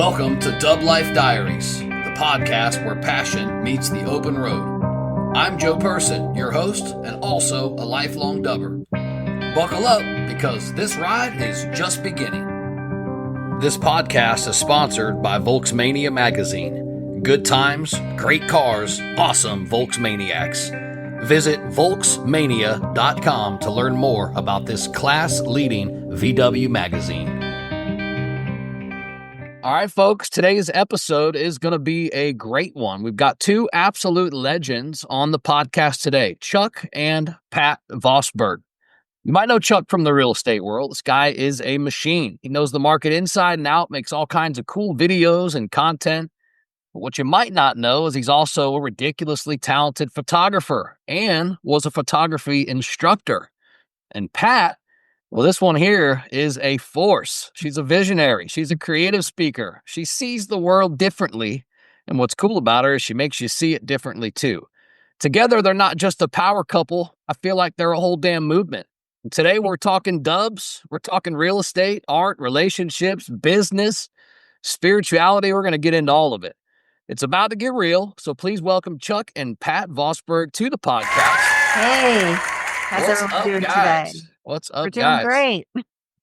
Welcome to Dub Life Diaries, the podcast where passion meets the open road. I'm Joe Person, your host, and also a lifelong dubber. Buckle up, because this ride is just beginning. This podcast is sponsored by Volksmania magazine. Good times, great cars, awesome Volksmaniacs. Visit Volksmania.com to learn more about this class-leading VW magazine. All right, folks, today's episode is going to be a great one. We've got two absolute legends on the podcast today, Chuck and Pat Vosburgh. You might know Chuck from the real estate world. This guy is a machine. He knows the market inside and out, makes all kinds of cool videos and content. But what you might not know is he's also a ridiculously talented photographer and was a photography instructor. And Pat, well, this one here is a force. She's a visionary. She's a creative speaker. She sees the world differently. And what's cool about her is she makes you see it differently too. Together, they're not just a power couple. I feel like they're a whole damn movement. And today, we're talking dubs. We're talking real estate, art, relationships, business, spirituality. We're going to get into all of it. It's about to get real, so please welcome Chuck and Pat Vosburgh to the podcast. Hey, how's everyone doing today? What's up, We're doing guys? great.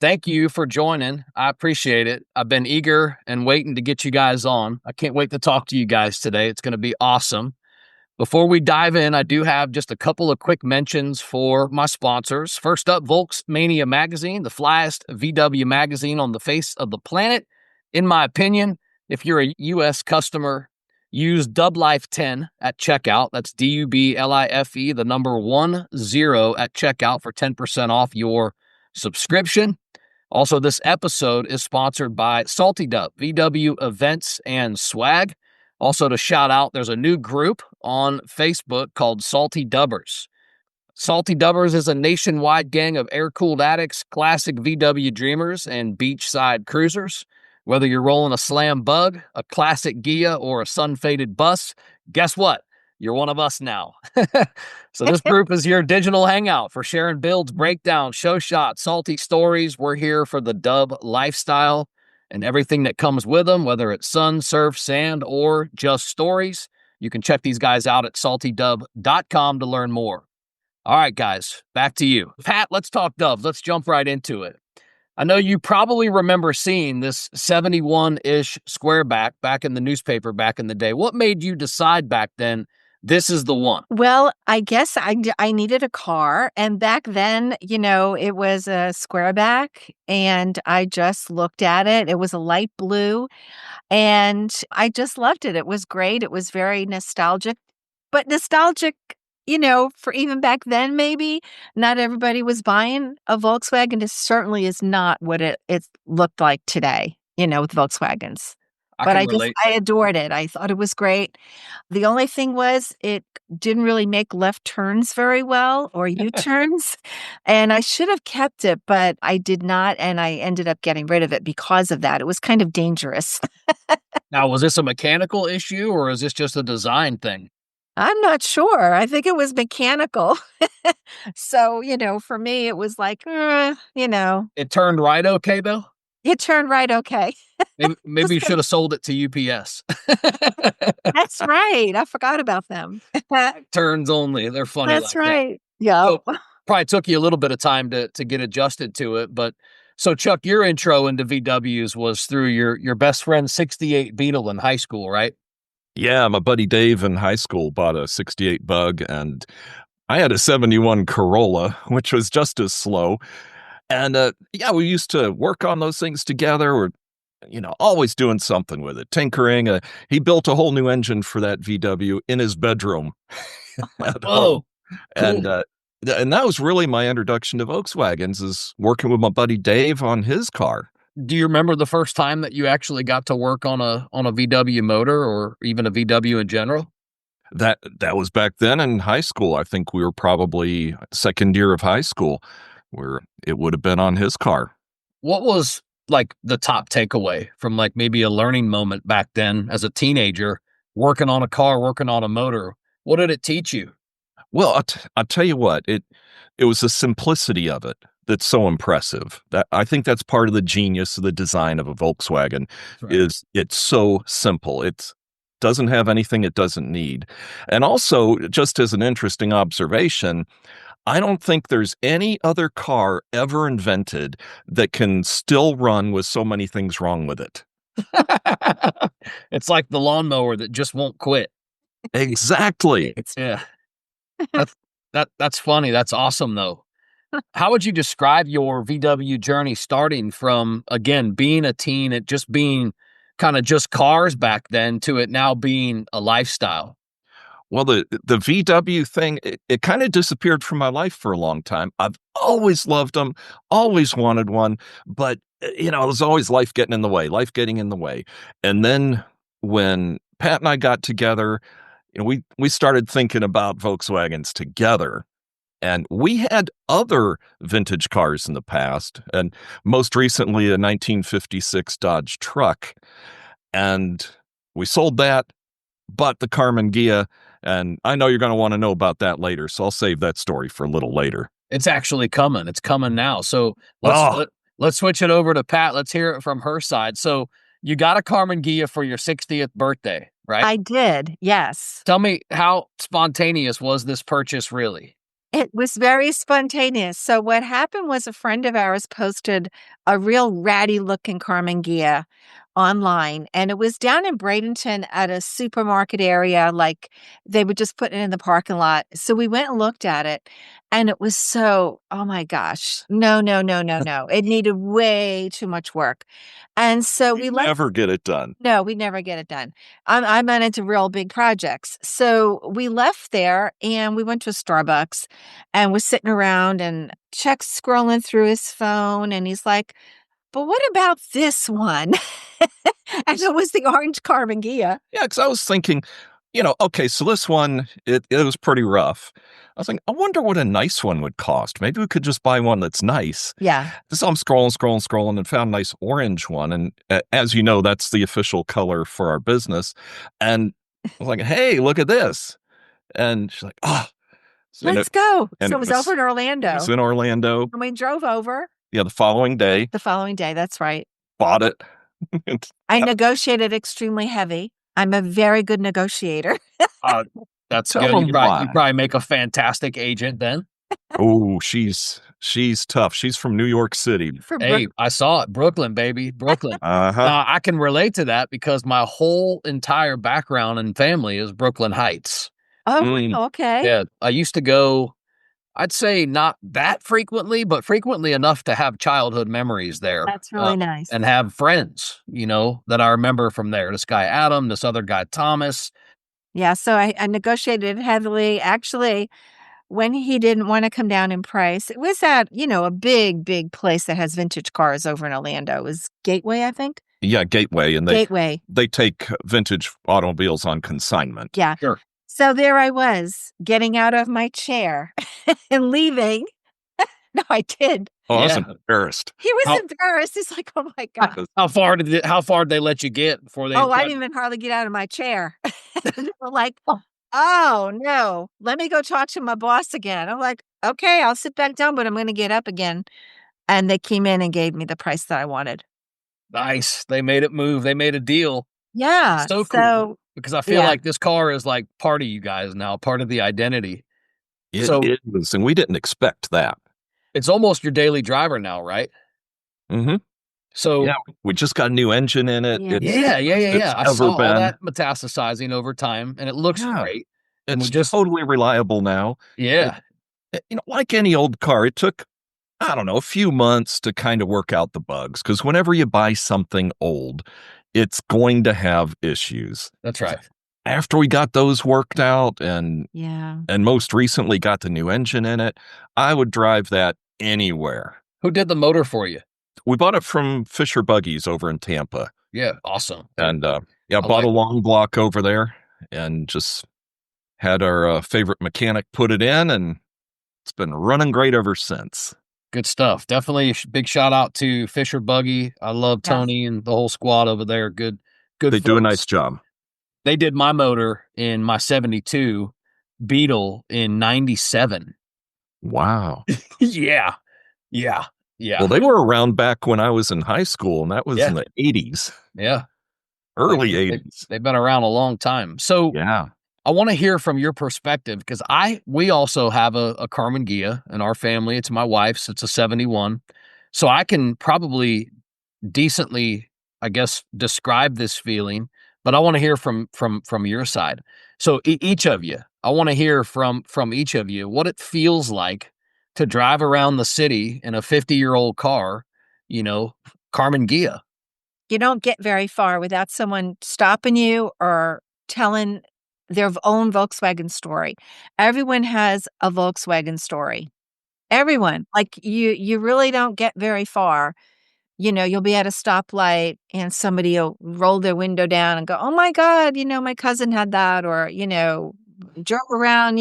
Thank you for joining. I appreciate it. I've been eager and waiting to get you guys on. I can't wait to talk to you guys today. It's going to be awesome. Before we dive in, I do have just a couple of quick mentions for my sponsors. First up, Volksmania magazine, the flyest VW magazine on the face of the planet. In my opinion, if you're a U.S. customer, use DubLife10 at checkout. That's DUBLIFE, the number 10 at checkout for 10% off your subscription. Also, this episode is sponsored by Salty Dub, VW events and swag. Also, to shout out, there's a new group on Facebook called Salty Dubbers. Salty Dubbers is a nationwide gang of air-cooled addicts, classic VW dreamers, and beachside cruisers. Whether you're rolling a slam bug, a classic Ghia, or a sun-faded bus, guess what? You're one of us now. So this group is your digital hangout for sharing builds, breakdowns, show shots, salty stories. We're here for the dub lifestyle and everything that comes with them, whether it's sun, surf, sand, or just stories. You can check these guys out at saltydub.com to learn more. All right, guys, back to you. Pat, let's talk dubs. Let's jump right into it. I know you probably remember seeing this 71-ish squareback back in the newspaper back in the day. What made you decide back then this is the one? Well, I guess I needed a car. And back then, it was a squareback. And I just looked at it. It was a light blue. And I just loved it. It was great. It was very nostalgic. But nostalgic, for even back then, maybe not everybody was buying a Volkswagen. It certainly is not what it looked like today, with Volkswagens. But I adored it. I thought it was great. The only thing was it didn't really make left turns very well or U-turns. And I should have kept it, but I did not. And I ended up getting rid of it because of that. It was kind of dangerous. Now, was this a mechanical issue or is this just a design thing? I'm not sure. I think it was mechanical. So, for me, it was like, It turned right okay, though? It turned right okay. Maybe you should have sold it to UPS. That's right. I forgot about them. Turns only. They're funny. That's like right. Yeah. So, probably took you a little bit of time to get adjusted to it. But so, Chuck, your intro into VWs was through your best friend's 68 Beetle in high school, right? Yeah, my buddy Dave in high school bought a 68 Bug, and I had a 71 Corolla, which was just as slow. And we used to work on those things together. We're, always doing something with it, tinkering. He built a whole new engine for that VW in his bedroom. Oh, cool. And that was really my introduction to Volkswagens, is working with my buddy Dave on his car. Do you remember the first time that you actually got to work on a VW motor or even a VW in general? That was back then in high school. I think we were probably second year of high school, where it would have been on his car. What was like the top takeaway from like maybe a learning moment back then as a teenager, working on a car, working on a motor? What did it teach you? Well, I'll tell you what, it was the simplicity of it. that's so impressive. That I think that's part of the genius of the design of a Volkswagen Right. is it's so simple. It doesn't have anything it doesn't need. And also, just as an interesting observation, I don't think there's any other car ever invented that can still run with so many things wrong with it. It's like the lawnmower that just won't quit. Exactly. Yeah. That's that's funny. That's awesome though. How would you describe your VW journey starting from, again, being a teen, it just being kind of just cars back then to it now being a lifestyle? Well, the VW thing, it kind of disappeared from my life for a long time. I've always loved them, always wanted one, but there's always life getting in the way, life getting in the way. And then when Pat and I got together, we started thinking about Volkswagens together. And we had other vintage cars in the past, and most recently a 1956 Dodge truck. And we sold that, bought the Karmann Ghia, and I know you're going to want to know about that later, so I'll save that story for a little later. It's actually coming. It's coming now. So Oh, let's switch it over to Pat. Let's hear it from her side. So you got a Karmann Ghia for your 60th birthday, right? I did, yes. Tell me, how spontaneous was this purchase really? It was very spontaneous. So what happened was a friend of ours posted a real ratty looking Karmann Ghia online, and it was down in Bradenton at a supermarket area. Like they would just put it in the parking lot. So we went and looked at it, and it was so, oh my gosh, no, no, no, no, no. It needed way too much work. And so we left. never get it done. No, we never get it done. I'm not into real big projects. So we left there and we went to a Starbucks and was sitting around, and Chuck's scrolling through his phone and he's like, but what about this one? And it was the orange Karmann Ghia. Yeah, because I was thinking, okay, so this one, it was pretty rough. I was thinking, I wonder what a nice one would cost. Maybe we could just buy one that's nice. Yeah. So I'm scrolling, and found a nice orange one. And as you know, that's the official color for our business. And I was like, hey, look at this. And she's like, oh. Let's go. And So it was over in It Orlando. was in Orlando. And we drove over Yeah, the following day, the following day. That's right. bought it. I negotiated extremely heavy. I'm a very good negotiator. Uh, that's Tell good. them You why. probably make a fantastic agent then. Oh, she's tough. She's from New York City. For Hey, I saw it. Brooklyn, baby. Brooklyn. Uh-huh. I can relate to that because my whole entire background and family is Brooklyn Heights. Oh, okay. Yeah, I used to go, I'd say not that frequently, but frequently enough to have childhood memories there. That's really nice. And have friends, that I remember from there. This guy Adam, this other guy Thomas. Yeah, so I negotiated heavily. Actually, when he didn't want to come down in price, it was at, a big, big place that has vintage cars over in Orlando. It was Gateway, I think. Yeah, Gateway, and Gateway. they take vintage automobiles on consignment. Yeah. Sure. So there I was, getting out of my chair and leaving. No, I did. Oh, I was Yeah. embarrassed. He was embarrassed. He's like, oh my God. How far did they let you get before they? Oh, I didn't even hardly get out of my chair. They were like, oh no, let me go talk to my boss again. I'm like, okay, I'll sit back down, but I'm going to get up again. And they came in and gave me the price that I wanted. Nice. They made it move. They made a deal. Yeah. So cool. Because I feel like this car is like part of you guys now, part of the identity. It was, and we didn't expect that. It's almost your daily driver now, right? Mm-hmm. So yeah, we just got a new engine in it. Yeah. I saw all been. that metastasizing over time, and it looks great. And It's just totally reliable now. Yeah. Like any old car, it took, I don't know, a few months to kind of work out the bugs. Because whenever you buy something old, it's going to have issues. That's right. After we got those worked out and most recently got the new engine in it, I would drive that anywhere. Who did the motor for you? We bought it from Fisher Buggies over in Tampa. Yeah, awesome. And bought a long block over there and just had our favorite mechanic put it in, and it's been running great ever since. Good stuff. Definitely a big shout out to Fisher Buggy. I love Tony and the whole squad over there. Good. They folks. do a nice job. They did my motor in my 72 Beetle in 97. Wow. Yeah. Yeah. Yeah. Well, they were around back when I was in high school, and that was Yeah. in the 80s, Yeah. Like early they, 80s. they've been around a long time. So Yeah. I want to hear from your perspective because we also have a Karmann Ghia in our family. It's my wife's. It's a 71. So I can probably decently, I guess, describe this feeling, but I want to hear from your side. So each of you, I want to hear from each of you what it feels like to drive around the city in a 50-year-old car, you know, Karmann Ghia. You don't get very far without someone stopping you or telling their own Volkswagen story. Everyone has a Volkswagen story. Everyone. Like, you really don't get very far. You'll be at a stoplight and somebody'll roll their window down and go, "Oh my god, my cousin had that," or, drove around,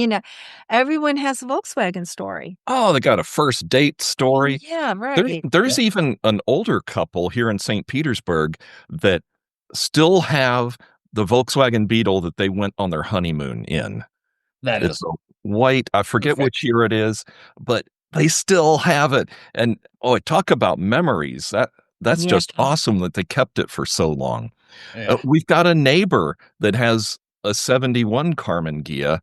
everyone has a Volkswagen story. Oh, they got a first date story. Yeah, There, right. there's even an older couple here in St. Petersburg that still have the Volkswagen Beetle that they went on their honeymoon in. That It's is a white, I forget which perfect. year it is, but they still have it. And oh, talk about memories. That's Yeah. just awesome that they kept it for so long. Yeah. We've got a neighbor that has a 71 Karmann Ghia.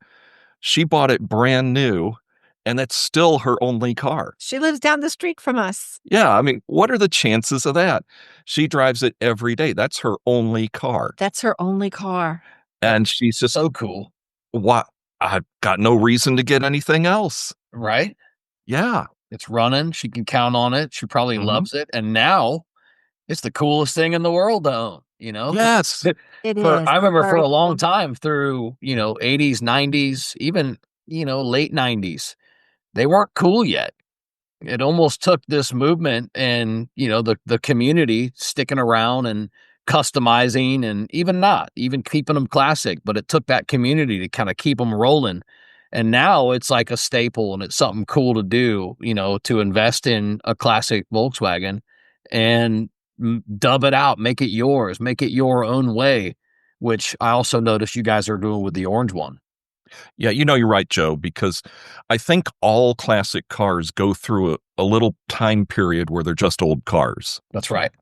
She bought it brand new, and that's still her only car. She lives down the street from us. Yeah, I mean, what are the chances of that? She drives it every day. That's her only car. That's her only car. That's And she's just, so cool, what? I've got no reason to get anything else. right? Yeah. It's running. She can count on it. She probably Hmm. loves it. And now it's the coolest thing in the world to own, you know? Yes. It For is. I It's remember for very a long cool. time through, 80s, 90s, even, late 90s, they weren't cool yet. It almost took this movement and, the community sticking around and customizing and even not, even keeping them classic, but it took that community to kinda keep them rolling. And now it's like a staple and it's something cool to do, to invest in a classic Volkswagen and dub it out, make it yours, make it your own way, which I also noticed you guys are doing with the orange one. Yeah, you're right, Joe, because I think all classic cars go through a little time period where they're just old cars. That's right.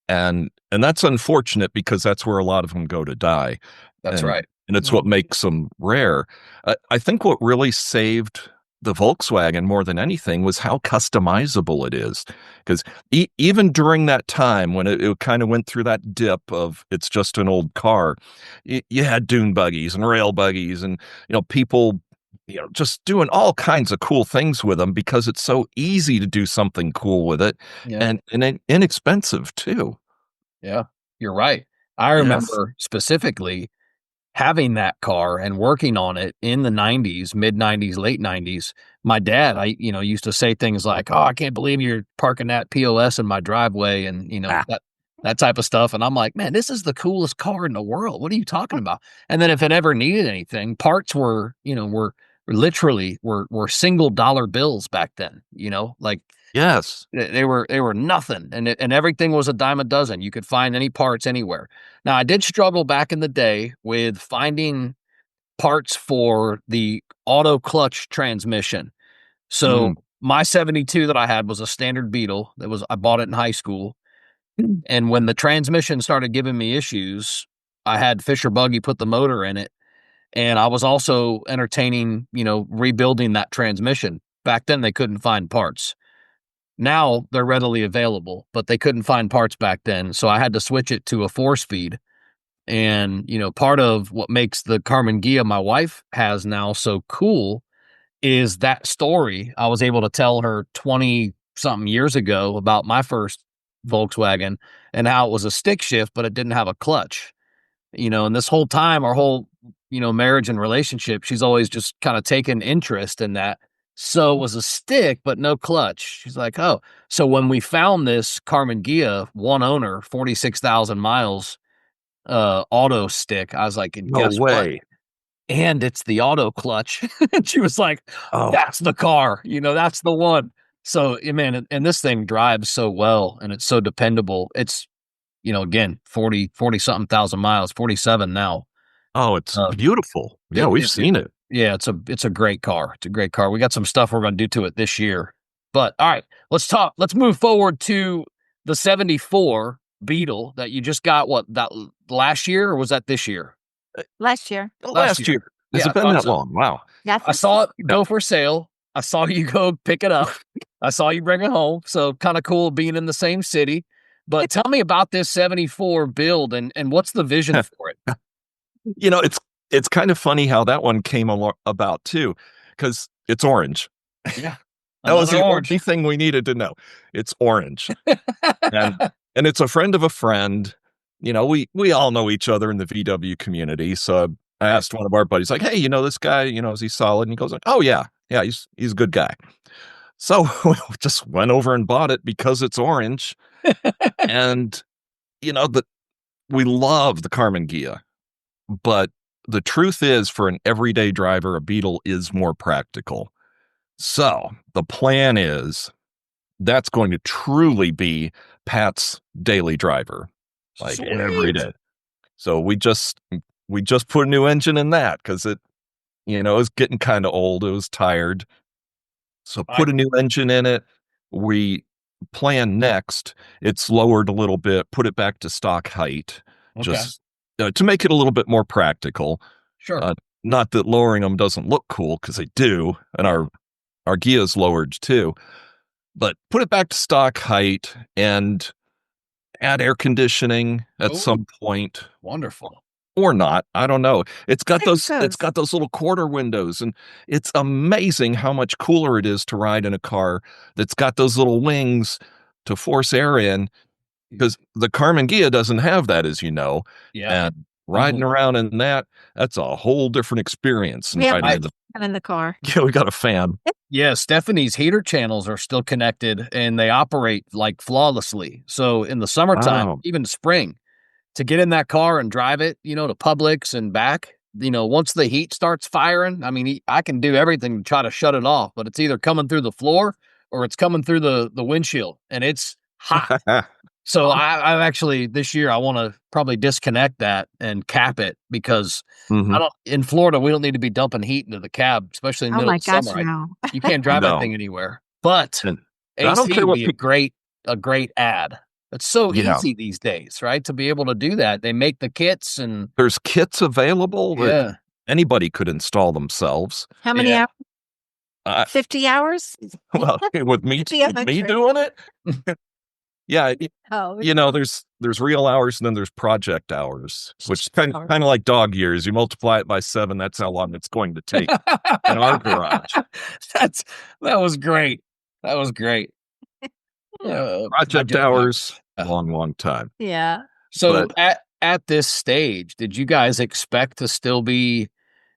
And that's unfortunate because that's where a lot of them go to die. That's And right. and it's what makes them rare. I think what really saved the Volkswagen more than anything was how customizable it is. Because even during that time when it kind of went through that dip of it's just an old car, you had dune buggies and rail buggies and people just doing all kinds of cool things with them because it's so easy to do something cool with it Yeah. and inexpensive too. Yeah, you're right. I Yes. remember specifically having that car and working on it in the 90s, mid 90s, late 90s. My dad, used to say things like, "Oh, I can't believe you're parking that POS in my driveway," and Ah, that type of stuff. And I'm like, "Man, this is the coolest car in the world. What are you talking about?" And then if it ever needed anything, parts were literally were single dollar bills back then. Like yes. they were nothing, and everything was a dime a dozen. You could find any parts anywhere. Now, I did struggle back in the day with finding parts for the auto clutch transmission. Mm, So, my 72 that I had was a standard Beetle. I bought it in high school, and when the transmission started giving me issues, I had Fisher Buggy put the motor in it, and I was also entertaining, rebuilding that transmission. Back then, they couldn't find parts. Now they're readily available, but they couldn't find parts back then, so I had to switch it to a 4-speed. And, part of what makes the Karmann Ghia my wife has now so cool is that story I was able to tell her 20 something years ago about my first Volkswagen and how it was a stick shift, but it didn't have a clutch. And this whole time, our whole, marriage and relationship, she's always just kind of taken interest in that. So it was a stick, but no clutch. She's like, oh, so when we found this Karmann Ghia, one owner, 46,000 miles, auto stick, I was like, and no guess what? way. And it's the auto clutch. And she was like, Oh, that's the car, that's the one. So, man, and this thing drives so well and it's so dependable. It's, again, 40 something thousand miles, 47 now. oh, it's Uh, beautiful. Yeah, it we've it it seen it. yeah, it's a great car. It's a great car. We got some stuff we're gonna do to it this year. But all right, let's move forward to the 74 Beetle that you just got. What, that last year, or was that this year? Last year. Last year. Has Yeah, it been that long? Wow. Yeah, I saw it go for sale. I saw you go pick it up. I saw you bring it home. So kind of cool being in the same city. But tell me about this 74 build and what's the vision for it? You know, it's kind of funny how that one came about too, because it's orange. Yeah. That was the orange. only thing we needed to know. It's orange. and it's a friend of a friend. You know, we all know each other in the VW community. So I asked one of our buddies, like, hey, you know, this guy, you know, is he solid? And he goes like, oh yeah, he's a good guy. So we just went over and bought it because it's orange. And, you know, we love the Karmann Ghia. But the truth is, for an everyday driver, a Beetle is more practical. So the plan is that's going to truly be Pat's daily driver, like Sweet. every day. So we just put a new engine in that because it, you know, is getting kind of old. It was tired. So put a new engine in it. We plan next. It's lowered a little bit, put it back to stock height, just to make it a little bit more practical. Sure. Not that lowering them doesn't look cool, because they do, and our Ghia's lowered too. But put it back to stock height and add air conditioning at some point. Wonderful. Or not. I don't know. It's got those little quarter windows, and it's amazing how much cooler it is to ride in a car that's got those little wings to force air in, because the Karmann Ghia doesn't have that, as you know. Yeah. And riding around in that's a whole different experience. We have in the car. Yeah, we got a fan. Yeah, Stephanie's heater channels are still connected and they operate like flawlessly. So in the summertime, even spring, to get in that car and drive it, you know, to Publix and back, you know, once the heat starts firing, I mean, I can do everything to try to shut it off, but it's either coming through the floor or it's coming through the windshield, and it's hot. So I actually, this year, I want to probably disconnect that and cap it, because in Florida, we don't need to be dumping heat into the cab, especially in the middle of summer. No. You can't drive that thing anywhere. But AC would be a great ad. It's so easy these days, right? To be able to do that. They make the kits, and there's kits available that anybody could install themselves. How many hours? 50 hours? Well, with me doing it? Yeah, you know, there's real hours, and then there's project hours, which is kind of like dog years. You multiply it by 7, that's how long it's going to take in our garage. That was great. That was great. Project hours, long time. Yeah. So at this stage, did you guys expect to still be,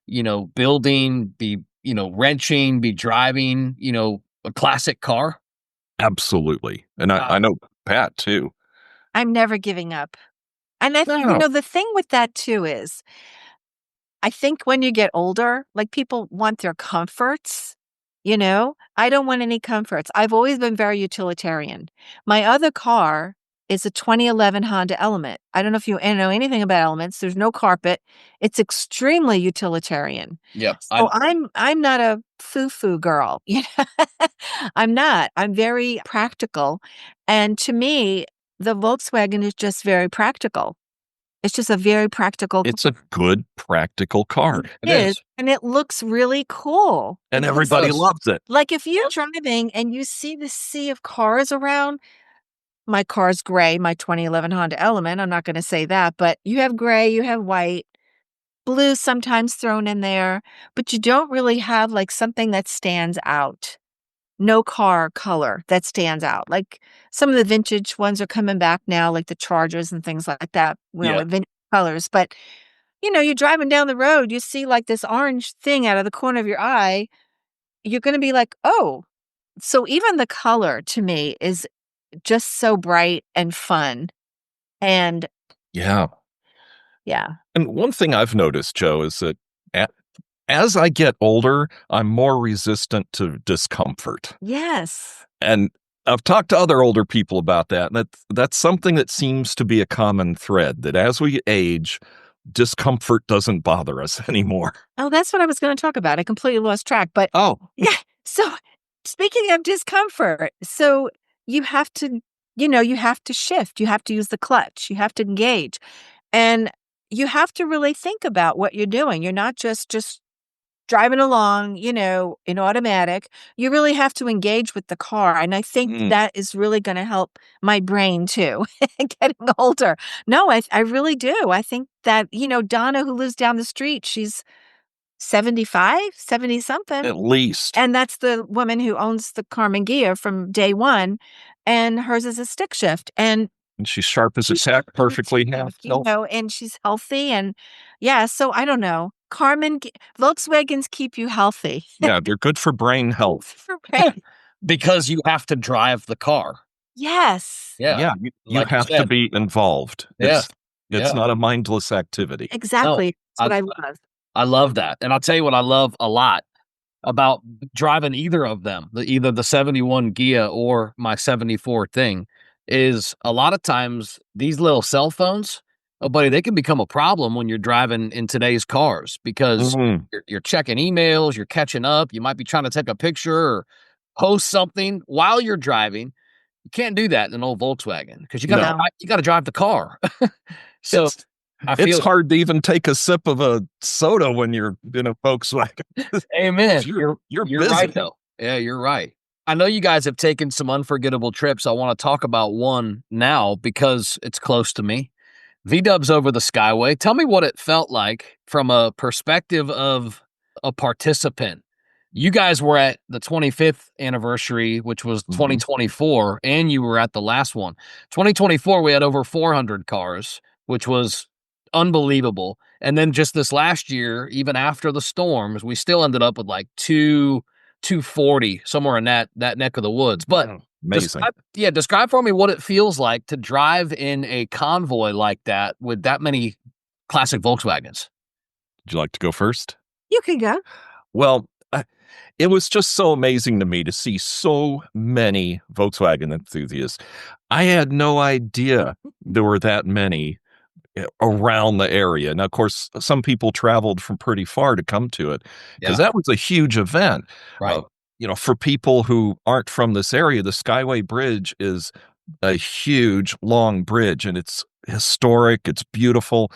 you know, building, be, you know, wrenching, be driving, you know, a classic car? Absolutely. And I know Pat too. I'm never giving up. And I think, you know, the thing with that too is, I think when you get older, like, people want their comforts, you know? I don't want any comforts. I've always been very utilitarian. My other car is a 2011 Honda Element. I don't know if you know anything about Elements. There's no carpet. It's extremely utilitarian. Yeah. So I'm not a foo-foo girl. You know? I'm not. I'm very practical. And to me, the Volkswagen is just very practical. It's just a very practical. It's a good, practical car. It is. And it looks really cool. And everybody loves it. Like, if you're driving and you see the sea of cars around, my car's gray, my 2011 Honda Element. I'm not going to say that, but you have gray, you have white, blue sometimes thrown in there, but you don't really have like something that stands out. No car color that stands out. Like, some of the vintage ones are coming back now, like the Chargers and things like that, with vintage colors. But, you know, you're driving down the road, you see like this orange thing out of the corner of your eye, you're going to be like, oh. So even the color to me is just so bright and fun. And yeah. And one thing I've noticed, Joe, is that as I get older, I'm more resistant to discomfort. Yes. And I've talked to other older people about that. And that's something that seems to be a common thread, that as we age, discomfort doesn't bother us anymore. Oh, that's what I was going to talk about. I completely lost track. But yeah. So speaking of discomfort, so you have to, you have to shift, you have to use the clutch, you have to engage, and you have to really think about what you're doing. You're not just driving along, in automatic. You really have to engage with the car, and I think Mm. that is really gonna help my brain too, getting older. No, I really do. I think that, Donna, who lives down the street, she's 75, 70 something. At least. And that's the woman who owns the Karmann Ghia from day one, and hers is a stick shift, and And she's sharp as a she's tack, sharp as a perfectly tack, healthy. and she's healthy, and yeah, so I don't know. Volkswagens keep you healthy. Yeah, they're good for brain health. Right. Because you have to drive the car. Yes, Yeah. Yeah, you Like you have to said. be involved. Yeah. It's Yeah. not a mindless activity. No, exactly. That's what I I love. I love that. And I'll tell you what I love a lot about driving either of them, either the 71 Ghia or my 74 thing, is a lot of times these little cell phones, oh buddy, they can become a problem when you're driving in today's cars because Mhm. you're checking emails, you're catching up, you might be trying to take a picture or post something while you're driving. You can't do that in an old Volkswagen because No. you gotta drive the car. So It's I it's feel hard to even take a sip of a soda when you're in a Volkswagen. amen. You're You're busy. right though. Yeah, you're right. I know you guys have taken some unforgettable trips. I want to talk about one now because it's close to me. V-Dubs over the Skyway. Tell me what it felt like from a perspective of a participant. You guys were at the 25th anniversary, which was Mhm. 2024, and you were at the last one. 2024, we had over 400 cars, which was unbelievable. And then just this last year, even after the storms, we still ended up with like 240 somewhere in that neck of the woods. But Oh, amazing. describe for me what it feels like to drive in a convoy like that with that many classic Volkswagens. Would you like to go first? You can go. Well, it was just so amazing to me to see so many Volkswagen enthusiasts. I had no idea there were that many around the area. Now, of course, some people traveled from pretty far to come to it because Yeah. that was a huge event. Right. For people who aren't from this area, the Skyway Bridge is a huge, long bridge, and it's historic. It's beautiful.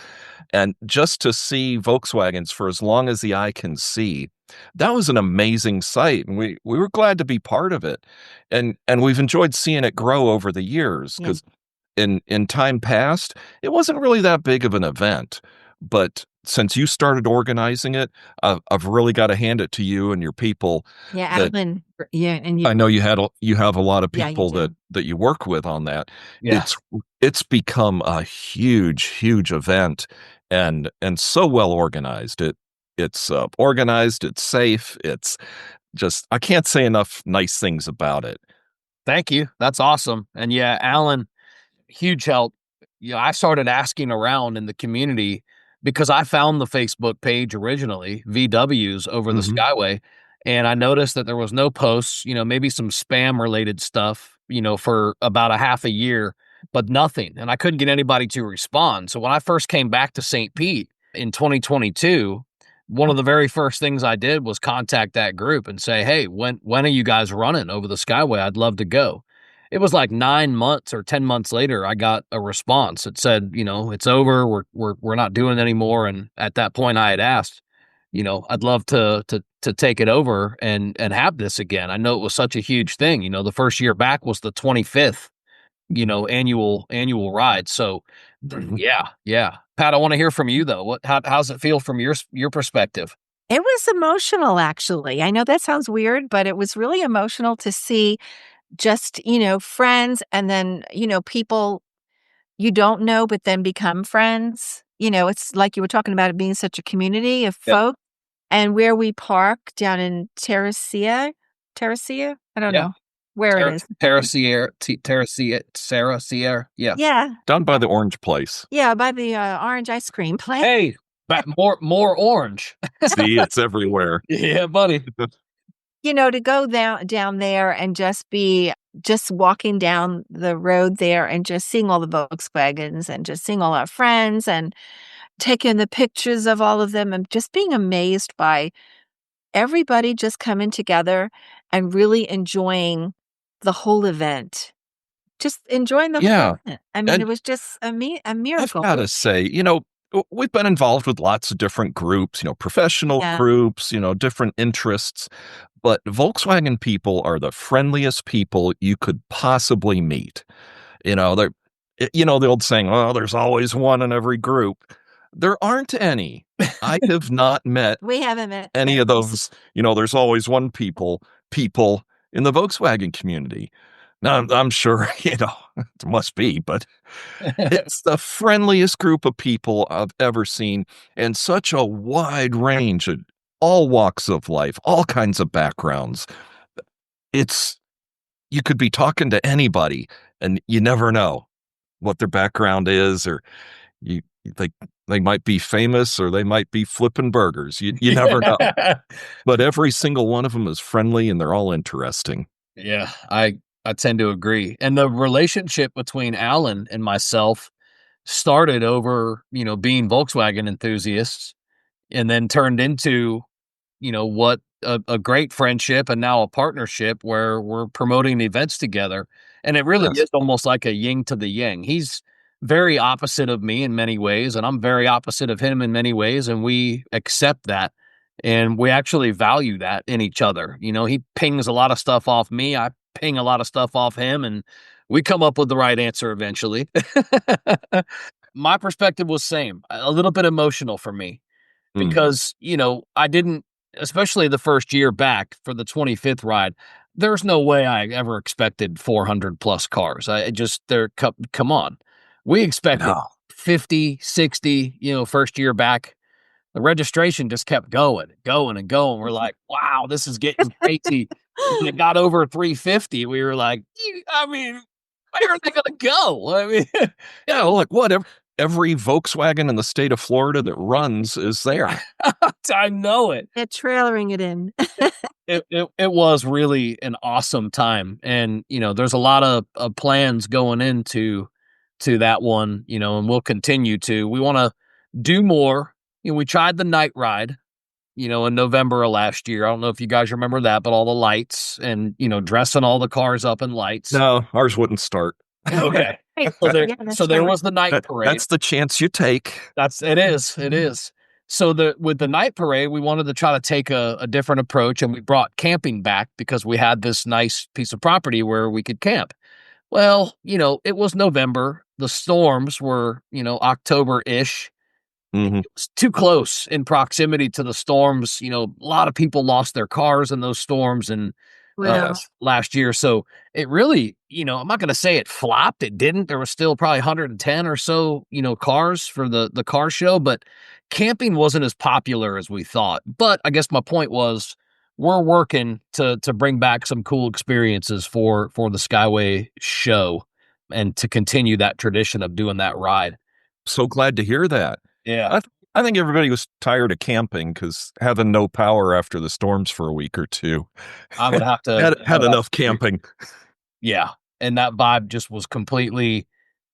And just to see Volkswagens for as long as the eye can see, that was an amazing sight. And we were glad to be part of it. And we've enjoyed seeing it grow over the years Yeah. because in time past, it wasn't really that big of an event. But since you started organizing it, I've really got to hand it to you and your people. Yeah, That Alan. Yeah, and I know you have a lot of Yeah, you people do. that you work with on that. Yeah. It's become a huge event and so well organized. It's organized. It's safe. It's just I can't say enough nice things about it. Thank you. That's awesome. And yeah, Alan, huge help. I started asking around in the community because I found the Facebook page originally, VWs over the Mhm. Skyway, and I noticed that there was no posts, maybe some spam related stuff, for about a half a year, but nothing. And I couldn't get anybody to respond. So when I first came back to St. Pete in 2022, one of the very first things I did was contact that group and say, "Hey, when are you guys running over the Skyway? I'd love to go." It was like 9 months or 10 months later, I got a response. It said, "It's over. We're not doing it anymore." And at that point, I had asked, "I'd love to take it over and have this again." I know it was such a huge thing. The first year back was the 25th, annual ride. So, Mhm. yeah. Pat, I want to hear from you though. How's it feel from your perspective? It was emotional, actually. I know that sounds weird, but it was really emotional to see just, friends and then, people you don't know, but then become friends. It's like you were talking about it being such a community of Yep. folk. And where we park down in Terracia? I don't Yeah. know where it is. Sarah Sierra. Yeah. Yeah. Down by the orange place. Yeah, by the, orange ice cream place. Hey, more orange. See, it's everywhere. Yeah, buddy. To go down there and just walking down the road there and just seeing all the Volkswagens and just seeing all our friends and taking the pictures of all of them and just being amazed by everybody just coming together and really enjoying the whole event. Just enjoying the whole Yeah. event. I mean, And it was just a I've miracle. got to say, we've been involved with lots of different groups, professional Yeah. groups, different interests, but Volkswagen people are the friendliest people you could possibly meet. They're, the old saying, oh, there's always one in every group. There aren't any. I have not met We haven't met any that. of those, there's always one people in the Volkswagen community. Now, I'm sure, it must be, but it's the friendliest group of people I've ever seen, and such a wide range of all walks of life, all kinds of backgrounds. It's You could be talking to anybody and you never know what their background is, or you they might be famous or they might be flipping burgers. You never know. But every single one of them is friendly and they're all interesting. Yeah, I tend to agree. And the relationship between Alan and myself started over, being Volkswagen enthusiasts and then turned into, what a great friendship and now a partnership where we're promoting events together. And it really Yes. is almost like a yin to the yang. He's very opposite of me in many ways, and I'm very opposite of him in many ways. And we accept that. And we actually value that in each other. He pings a lot of stuff off me. I ping a lot of stuff off him, and we come up with the right answer eventually. My perspective was same, a little bit emotional for me Mm. because, I didn't, especially the first year back for the 25th ride, there's no way I ever expected 400 plus cars. I just, come on. We expected No. 50, 60, first year back. The registration just kept going and going. We're like, wow, this is getting crazy. When it got over 350, we were like, I mean, where are they going to go? I mean, Yeah, like whatever. Every Volkswagen in the state of Florida that runs is there. I know it. They're trailering it in. It was really an awesome time, and there's a lot of plans going into that one, and we'll continue to. We want to do more. We tried the night ride, in November of last year. I don't know if you guys remember that, but all the lights and dressing all the cars up in lights. No, ours wouldn't start. Okay, Right. so Yeah, there right. was the night parade. That's the chance you take. It is. So with the night parade, we wanted to try to take a different approach, and we brought camping back because we had this nice piece of property where we could camp. Well, it was November. The storms were, October-ish. Mhm. It's too close in proximity to the storms. A lot of people lost their cars in those storms and Well, last year. So it really, I'm not going to say it flopped. It didn't. There was still probably 110 or so, cars for the car show, but camping wasn't as popular as we thought. But I guess my point was we're working to bring back some cool experiences for the Skyway show and to continue that tradition of doing that ride. So glad to hear that. Yeah. I think everybody was tired of camping because having no power after the storms for a week or two I would have to had enough camping. Yeah. And that vibe just was completely,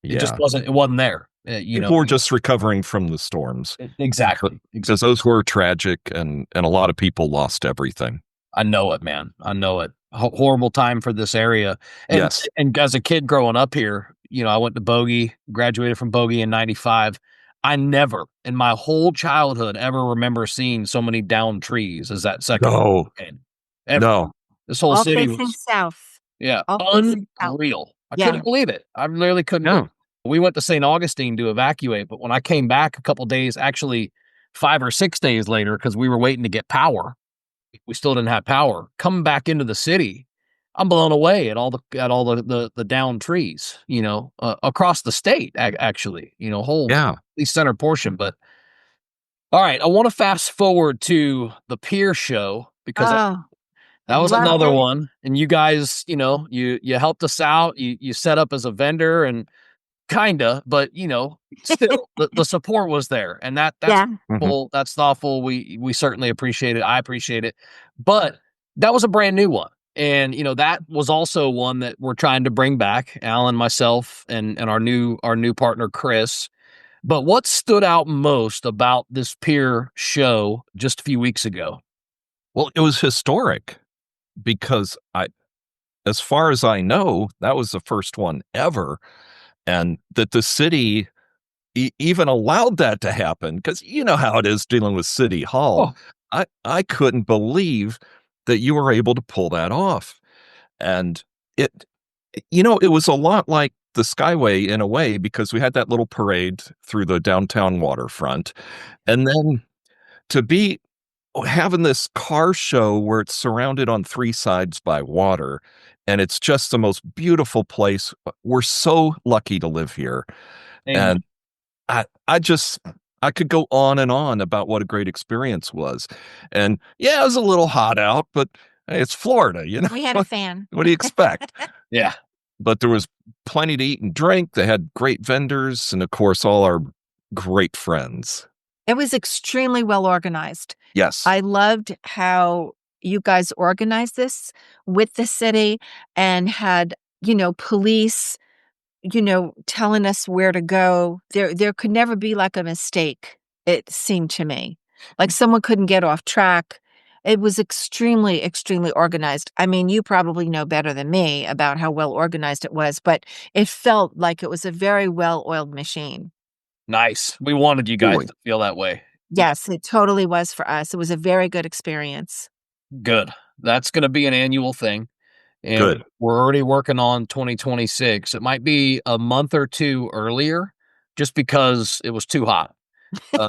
it just Yeah. wasn't, it wasn't there. People were just recovering from the storms Exactly. because those were tragic and a lot of people lost everything. I know it, man. I know it. Horrible time for this area. And, Yes. And as a kid growing up here, I went to Bogey, graduated from Bogey in 95. I never in my whole childhood ever remember seeing so many downed trees as that second. No. weekend. Ever. No. This whole all city facing was, south. yeah, All facing south. unreal. I Yeah. couldn't believe it. I literally couldn't. No. We went to St. Augustine to evacuate, but when I came back a couple days, actually 5 or 6 days later, because we were waiting to get power, we still didn't have power. Coming back into the city, I'm blown away at all the downed trees, across the state. Actually, whole Yeah. at least center portion. But all right, I want to fast forward to the Pier Show because Oh, that was love another it. one. And you guys, you helped us out. You set up as a vendor and kinda, but still the support was there. And that's Yeah. thoughtful. That's thoughtful. We certainly appreciate it. I appreciate it. But that was a brand new one. And that was also one that we're trying to bring back, Alan, myself, and our new partner Chris. But what stood out most about this Pier show just a few weeks ago? Well, it was historic because as far as I know, that was the first one ever, and that the city even allowed that to happen, because you know how it is dealing with City Hall. Oh, I couldn't believe that you were able to pull that off. And it, it was a lot like the Skyway in a way, because we had that little parade through the downtown waterfront. And then to be having this car show where it's surrounded on three sides by water, and it's just the most beautiful place. We're so lucky to live here. amen. And I could go on and on about what a great experience was. And yeah, it was a little hot out, but hey, it's Florida, We had a fan. what do you expect? Yeah. But there was plenty to eat and drink. They had great vendors, and of course, all our great friends. It was extremely well organized. Yes. I loved how you guys organized this with the city and had, police, telling us where to go. There could never be like a mistake, it seemed to me. Like someone couldn't get off track. It was extremely, extremely organized. I mean, you probably know better than me about how well organized it was, but it felt like it was a very well-oiled machine. Nice. We wanted you guys Really? to feel that way. Yes, it totally was for us. It was a very good experience. Good. That's going to be an annual thing. And Good. we're already working on 2026. It might be a month or two earlier just because it was too hot. Uh,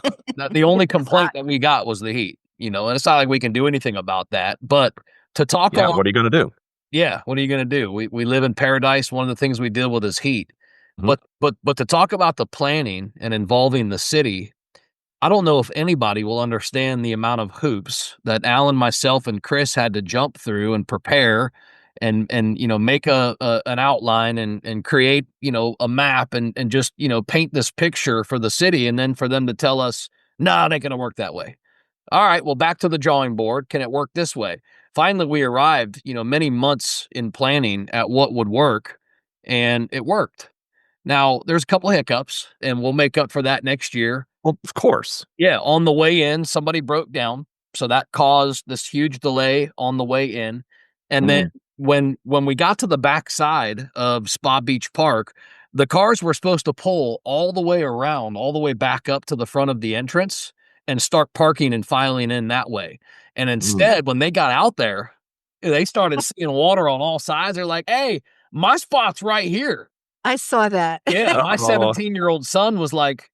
the only It was complaint hot. that we got was the heat, and it's not like we can do anything about that. But to talk Yeah. on, What are you going to do? yeah, what are you going to do? We live in paradise. One of the things we deal with is heat. Mhm. But to talk about the planning and involving the city, I don't know if anybody will understand the amount of hoops that Alan, myself, and Chris had to jump through and prepare and make an outline and create a map and just paint this picture for the city, and then for them to tell us, no, it ain't gonna work that way. All right, well, back to the drawing board. Can it work this way? Finally, we arrived many months in planning at what would work, and it worked. Now there's a couple of hiccups, and we'll make up for that next year. Well, of course. Yeah, on the way in, somebody broke down, so that caused this huge delay on the way in. And then Mhm. when we got to the backside of Spa Beach Park, the cars were supposed to pull all the way around, all the way back up to the front of the entrance and start parking and filing in that way. And Mm. instead, when they got out there, they started seeing water on all sides. They're like, "Hey, my spot's right here." I saw that. Yeah, my Uh-oh. 17-year-old son was like,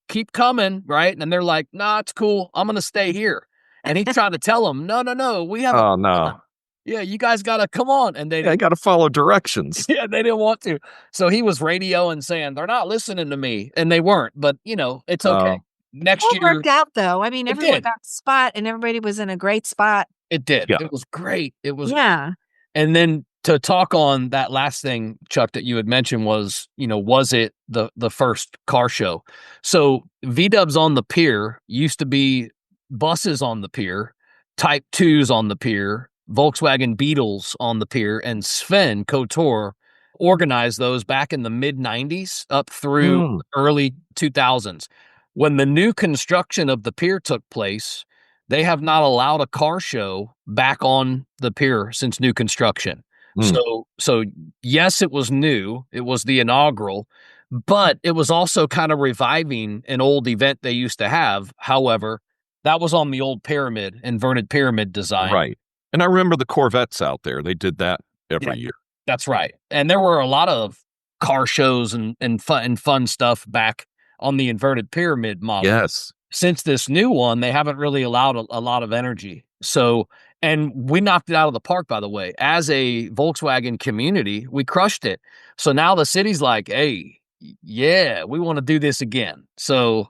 keep coming, right? And they're like, nah, it's cool. I'm going to stay here. And he's trying to tell them, no, no, no, we have a Oh, plan. no. Yeah, you guys got to come on. And they Yeah, I didn't, got to follow directions. yeah, they didn't want to. So he was radioing saying, they're not listening to me. And they weren't, but it's okay. Oh, Next All year, worked out though. I mean, it everyone did. got a spot and everybody was in a great spot. It did. yeah. It was great. It was. Yeah. And then to talk on that last thing, Chuck, that you had mentioned was, was it the first car show? So V-dubs on the pier used to be buses on the pier, Type 2s on the pier, Volkswagen Beetles on the pier, and Sven Kotor organized those back in the mid-90s up through Mm. early 2000s. When the new construction of the pier took place, they have not allowed a car show back on the pier since new construction. Mm. So yes, it was new. It was the inaugural, but it was also kind of reviving an old event they used to have. However, that was on the old pyramid, inverted pyramid design. Right. And I remember the Corvettes out there. They did that every year. That's right. And there were a lot of car shows and fun stuff back on the inverted pyramid model. Yes. Since this new one, they haven't really allowed a lot of energy. So, and we knocked it out of the park, by the way. As a Volkswagen community, we crushed it. So now the city's like, hey, yeah, we want to do this again. So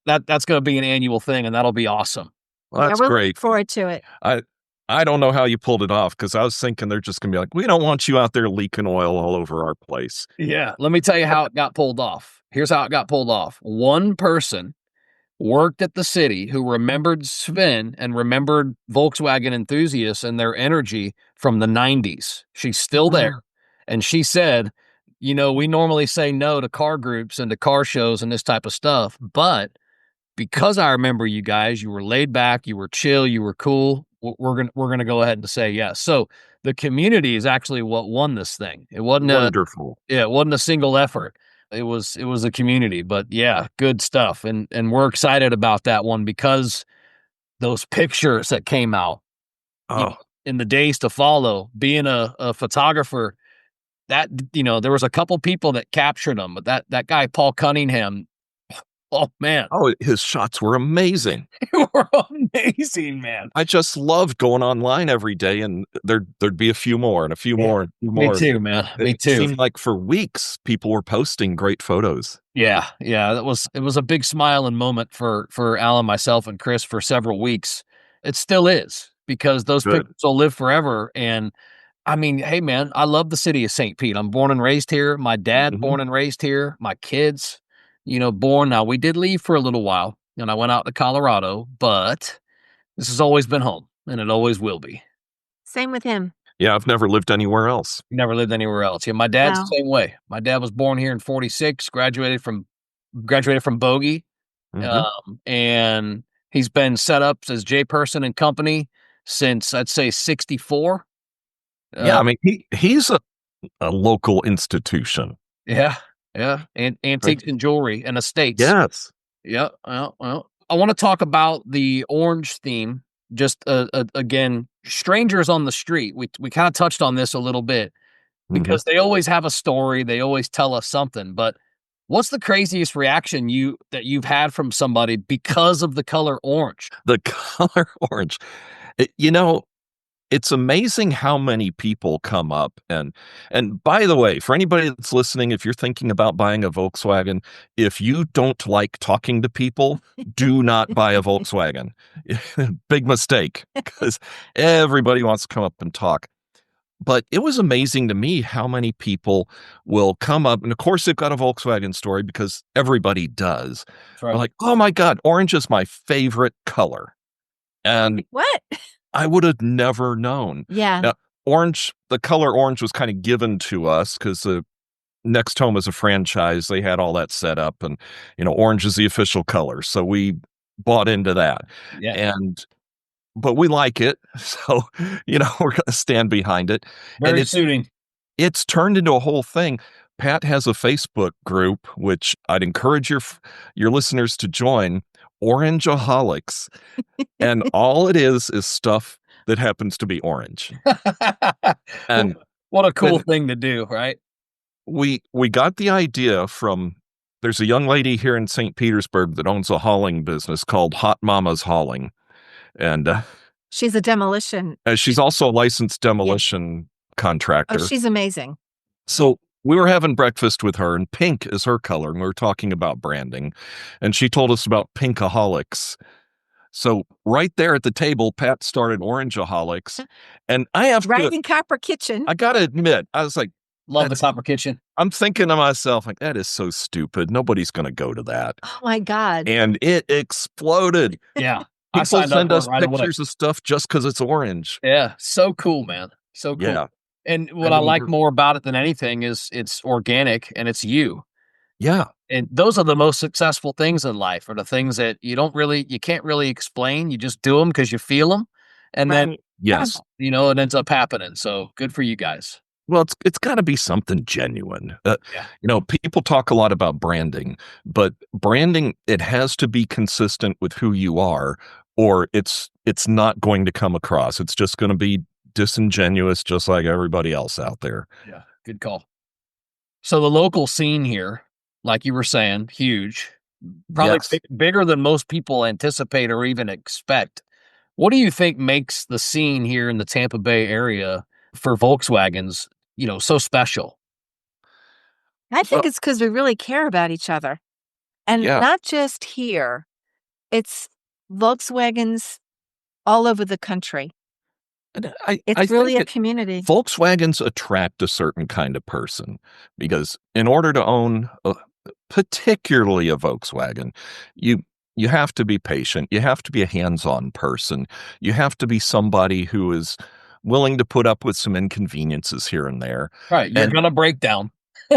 that's going to be an annual thing, and that'll be awesome. Well, that's we're great. looking forward to it. I don't know how you pulled it off, because I was thinking they're just going to be like, we don't want you out there leaking oil all over our place. Yeah. Let me tell you how it got pulled off. Here's how it got pulled off. One person worked at the city who remembered Sven and remembered Volkswagen enthusiasts and their energy from the 90s. She's still there. And she said, we normally say no to car groups and to car shows and this type of stuff. But because I remember you guys, you were laid back, you were chill, you were cool. we're gonna go ahead and say yes. So the community is actually what won this thing. It wasn't a Wonderful. yeah, it wasn't a single effort. It was a community, but yeah, good stuff. And we're excited about that one because those pictures that came out, you know, Oh, in the days to follow, being a photographer, that there was a couple people that captured them, but that guy Paul Cunningham, oh man, oh, his shots were amazing. they were amazing, man. I just loved going online every day, and there'd be a few more and a few Yeah, more and a few me more. too, man. Me It too. seemed like for weeks people were posting great photos. Yeah, yeah, it was a big smiling moment for Alan, myself, and Chris for several weeks. It still is because those Good. pictures will live forever. And I mean, hey, man, I love the city of St. Pete. I'm born and raised here. My dad Mhm. born and raised here. My kids, born. Now we did leave for a little while, and I went out to Colorado, but this has always been home, and it always will be. Same with him. Yeah, I've never lived anywhere else. Never lived anywhere else. Yeah, my dad's Wow. the same way. My dad was born here in '46, graduated from Bogey. Mhm. And he's been set up as J Person and Company since I'd say '64. Yeah, Uh, I mean, he's a local institution. yeah, yeah, and Right. antiques and jewelry and estates. Yes. Yeah, well, I want to talk about the orange theme. Just again, strangers on the street. We kind of touched on this a little bit Mhm. because they always have a story. They always tell us something. But what's the craziest reaction you've had from somebody because of the color orange? The color orange. It you know, it's amazing how many people come up and by the way, for anybody that's listening, if you're thinking about buying a Volkswagen, if you don't like talking to people, do not buy a Volkswagen. Big mistake, because everybody wants to come up and talk. But it was amazing to me how many people will come up, and of course, they've got a Volkswagen story because everybody does. That's They're right. like, "Oh my god, orange is my favorite color." And What? I would have never known. Yeah. Now, orange the color orange was kinda given to us 'cause the Next Home is a franchise, they had all that set up and, orange is the official color, so we bought into that, Yeah, and but we like it, so, we're gonna stand behind it, and very suiting. it's turned into a whole thing. Pat has a Facebook group, which I'd encourage your listeners to join, Orangeaholics, and all it is stuff that happens to be orange. Well, And what a cool and thing to do, right? we got the idea from there's a young lady here in St. Petersburg that owns a hauling business called Hot Mama's Hauling, and, She's a demolition. she's also a licensed Yeah. demolition Oh, contractor. she's amazing. So we were having breakfast with her, and pink is her color, and we were talking about branding, and she told us about pinkaholics. So right there at the table, Pat started Orangeaholics, and Right in Copper Kitchen. I gotta admit, I was like, Love the that's Copper Kitchen. I'm thinking to myself, like, that is so stupid. Nobody's gonna go to that. Oh my God. And it exploded. Yeah, I People signed up send for it us right away. pictures of stuff just because it's orange. Yeah, so cool, man. So cool. Yeah. And I what I like remember more about it than anything is it's organic and it's you. Yeah. And those are the most successful things in life, are the things that you can't really explain. You just do them because you feel them, and then Right. Yes. it ends up happening. So good for you guys. Well, it's gotta be something genuine. Yeah. People talk a lot about branding, but branding, it has to be consistent with who you are, or it's not going to come across. It's just gonna be disingenuous just like everybody else out there. Yeah, good call. So the local scene here, like you were saying, huge, probably Yes. bigger than most people anticipate or even expect. What do you think makes the scene here in the Tampa Bay area for Volkswagens, so special? I Well, think it's because we really care about each other. And yeah. not just here, it's Volkswagens all over the country. And I It's really think a community. Volkswagens attract a certain kind of person because in order to own particularly a Volkswagen, you you have to be patient. You have to be a hands-on person. You have to be somebody who is willing to put up with some inconveniences here and there. Right, you're And gonna break down.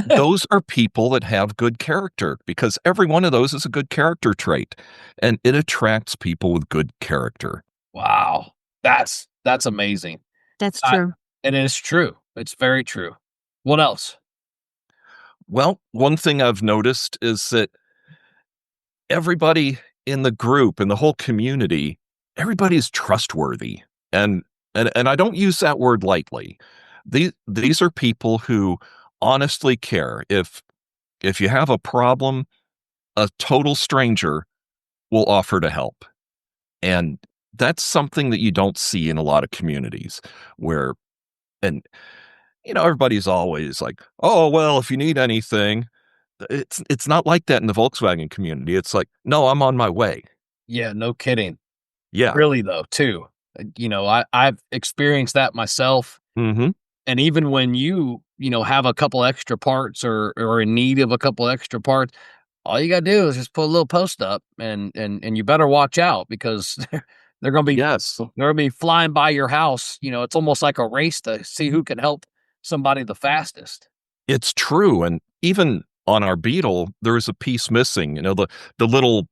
those are people that have good character because every one of those is a good character trait and it attracts people with good character. Wow. That's amazing. That's I true. And it's true. It's very true. What else? Well, one thing I've noticed is that everybody in the group, in the whole community, everybody's trustworthy. And and I don't use that word lightly. These are people who honestly care. If you have a problem, a total stranger will offer to help. And that's something that you don't see in a lot of communities where, and everybody's always like, "Oh, well, if you need anything." It's not like that in the Volkswagen community. It's like, "No, I'm on my way." Yeah, no kidding. Yeah. Really though, too. I've experienced that myself. Mhm. And even when have a couple extra parts or in need of a couple extra parts, all you gotta do is just put a little post up and you better watch out because they're gonna be Yes. they're gonna be flying by your house. It's almost like a race to see who can help somebody the fastest. It's true, and even on our Beetle, there is a piece missing, the little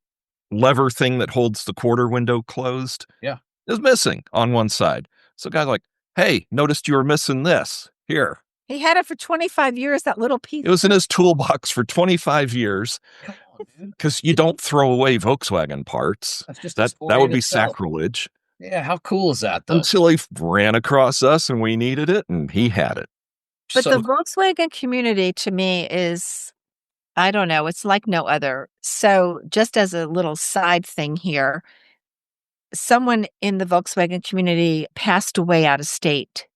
lever thing that holds the quarter window closed Yeah. is missing on one side. So guy's like, "Hey, noticed you were missing this. Here." He had it for 25 years, that little piece. It was in his toolbox for 25 years Come on, dude. because you don't throw away Volkswagen parts. That's just a That story would in be itself. sacrilege. Yeah, how cool is that though? Until he ran across us and we needed it, and he had it. But the So Volkswagen community to me is, I don't know, it's like no other. So, just as a little side thing here, someone in the Volkswagen community passed away out of state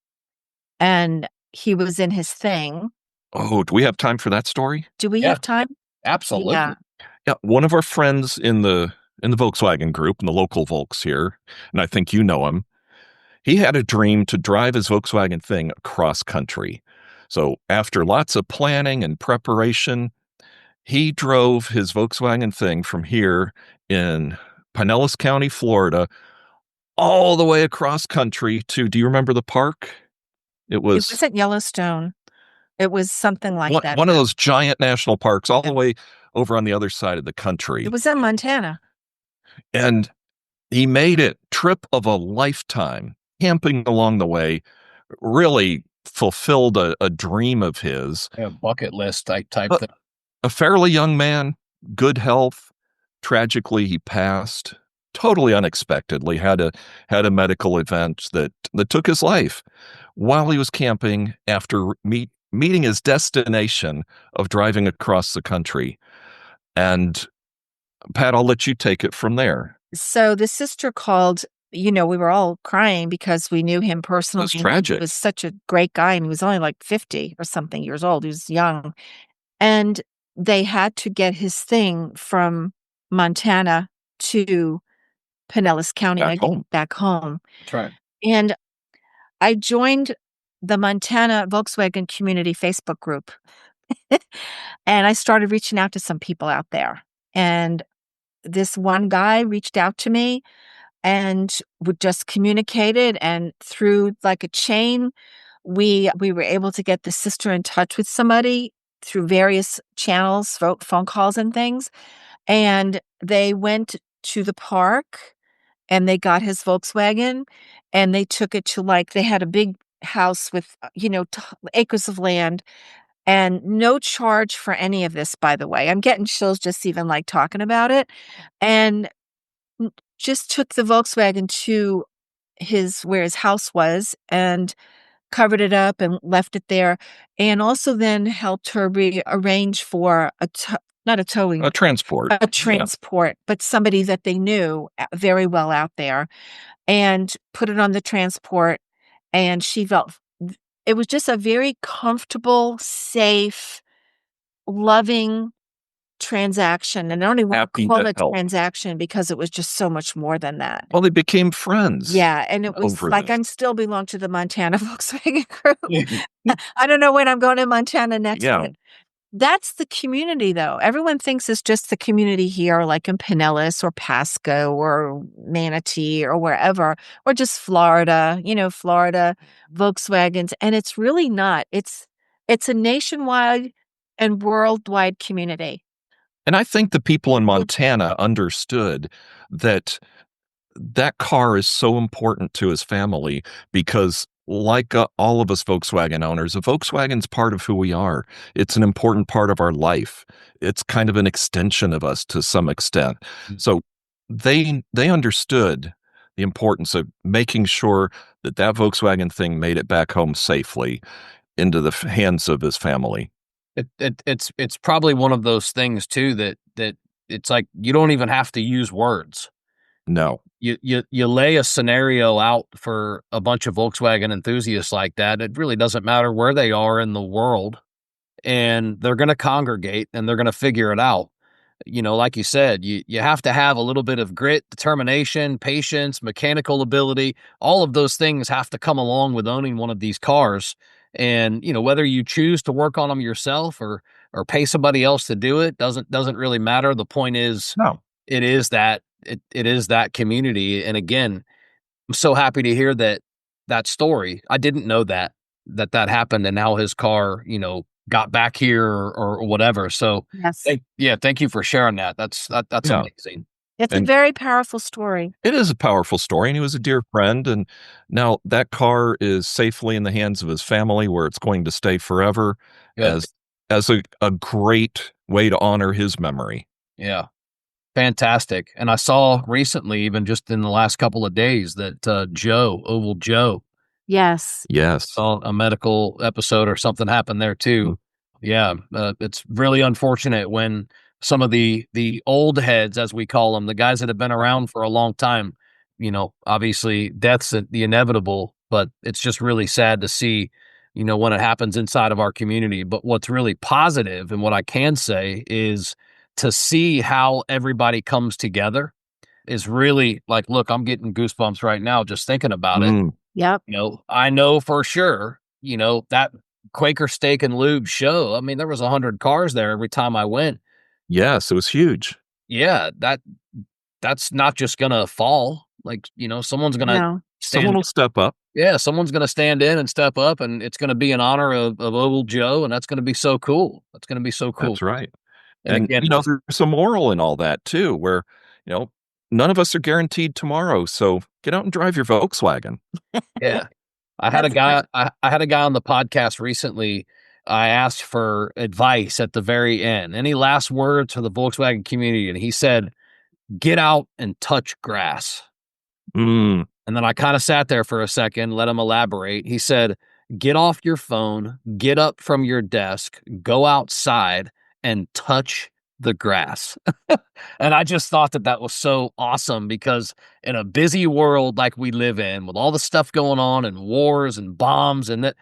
and he was in his thing. Oh, do we have time for that story? Do we yeah, have time? Yeah. absolutely. Yeah, one of our friends in the Volkswagen group, in the local Volks here, and I think you know him. He had a dream to drive his Volkswagen thing across country. So after lots of planning and preparation, he drove his Volkswagen thing from here in Pinellas County, Florida, all the way across country to, do you remember the park? It It was wasn't Yellowstone. It was something like that. one of those giant national parks all Yeah. the way over on the other side of the It country. was in Montana. And he made it trip of a lifetime, camping along the way, really fulfilled a dream of his. Yeah, bucket list type A, thing. a fairly young man, good health. Tragically, he passed totally unexpectedly. Had a medical event that took his life while he was camping after meeting his destination of driving across the country. And Pat, I'll let you take it from there. So the sister called, we were all crying because we knew him personally. It was He tragic. was such a great guy and he was only like 50 or something years old. He was young. And they had to get his thing from Montana to Pinellas County, Back home. back home. That's right. And I joined the Montana Volkswagen Community Facebook group. And I started reaching out to some people out there. And this one guy reached out to me and we just communicated, and through like a chain, we were able to get the sister in touch with somebody through various channels, phone calls and things. And they went to the park and they got his Volkswagen and they took it to, like, they had a big house with, acres of land, and no charge for any of this, by the way. I'm getting chills just even like talking about it. And just took the Volkswagen to where his house was and covered it up and left it there, and also then helped her arrange for not a towing, A transport. a transport, but somebody that they knew very well out there, and put it on the transport. And she felt it was just a very comfortable, safe, loving transaction. And I don't even want to Happy call to it a help. transaction because it was just so much more than that. Well, they became friends. Yeah, and it was over like this. I'm still belong to the Montana Volkswagen group. Yeah. I don't know when I'm going to Montana next, Yeah. but that's the community, though. Everyone thinks it's just the community here, like in Pinellas or Pasco or Manatee or wherever, or just Florida, Florida Volkswagens, and it's really not. It's a nationwide and worldwide community. And I think the people in Montana understood that that car is so important to his family because, like all of us Volkswagen owners, a Volkswagen's part of who we are. It's an important part of our life. It's kind of an extension of us to some extent. So they understood the importance of making sure that that Volkswagen thing made it back home safely into the hands of his family. It's probably one of those things too that it's like you don't even have to use words. No. You lay a scenario out for a bunch of Volkswagen enthusiasts like that. It really doesn't matter where they are in the world, and they're going to congregate and they're going to figure it out. Like you said, you have to have a little bit of grit, determination, patience, mechanical ability. All of those things have to come along with owning one of these cars. And, whether you choose to work on them yourself or pay somebody else to do it doesn't really matter. The point is, No. it is that community. And again, I'm so happy to hear that story. I didn't know that happened and how his car, got back here or whatever. So Yes. thank you for sharing that. That's Yeah. amazing. It's a And very powerful story. it is a powerful story, and he was a dear friend. And now that car is safely in the hands of his family, where it's going to stay forever Good. as a great way to honor his memory. Yeah. Fantastic. And I saw recently, even just in the last couple of days, that Oval Joe, Yes. Yes. saw a medical episode or something happened there too. Yeah, it's really unfortunate when some of the old heads, as we call them, the guys that have been around for a long time, obviously death's the inevitable, but it's just really sad to see, when it happens inside of our community. But what's really positive and what I can say is to see how everybody comes together is really like, look, I'm getting goosebumps right now just thinking about it. Mm, Yep. I know for sure, that Quaker Steak and Lube show. I mean, there was 100 cars there every time I went. yes, it was huge. Yeah, that's not just gonna fall. Like, someone's gonna No. Someone stand. will step up. Yeah, someone's gonna stand in and step up, and it's gonna be in honor of Oval Joe, and that's gonna be so cool. That's gonna be so cool. That's right. And And, again, there's some moral in all that too, where, you know, none of us are guaranteed tomorrow. So get out and drive your Volkswagen. yeah, I had a That's guy. I had a guy on the podcast recently. I asked for advice at the very end. Any last words for the Volkswagen community? And he said, "Get out and touch grass." Mm, And then I kind of sat there for a second, let him elaborate. He said, "Get off your phone, get up from your desk, go outside and touch the grass." And I just thought that was so awesome because in a busy world like we live in, with all the stuff going on and wars and bombs, and that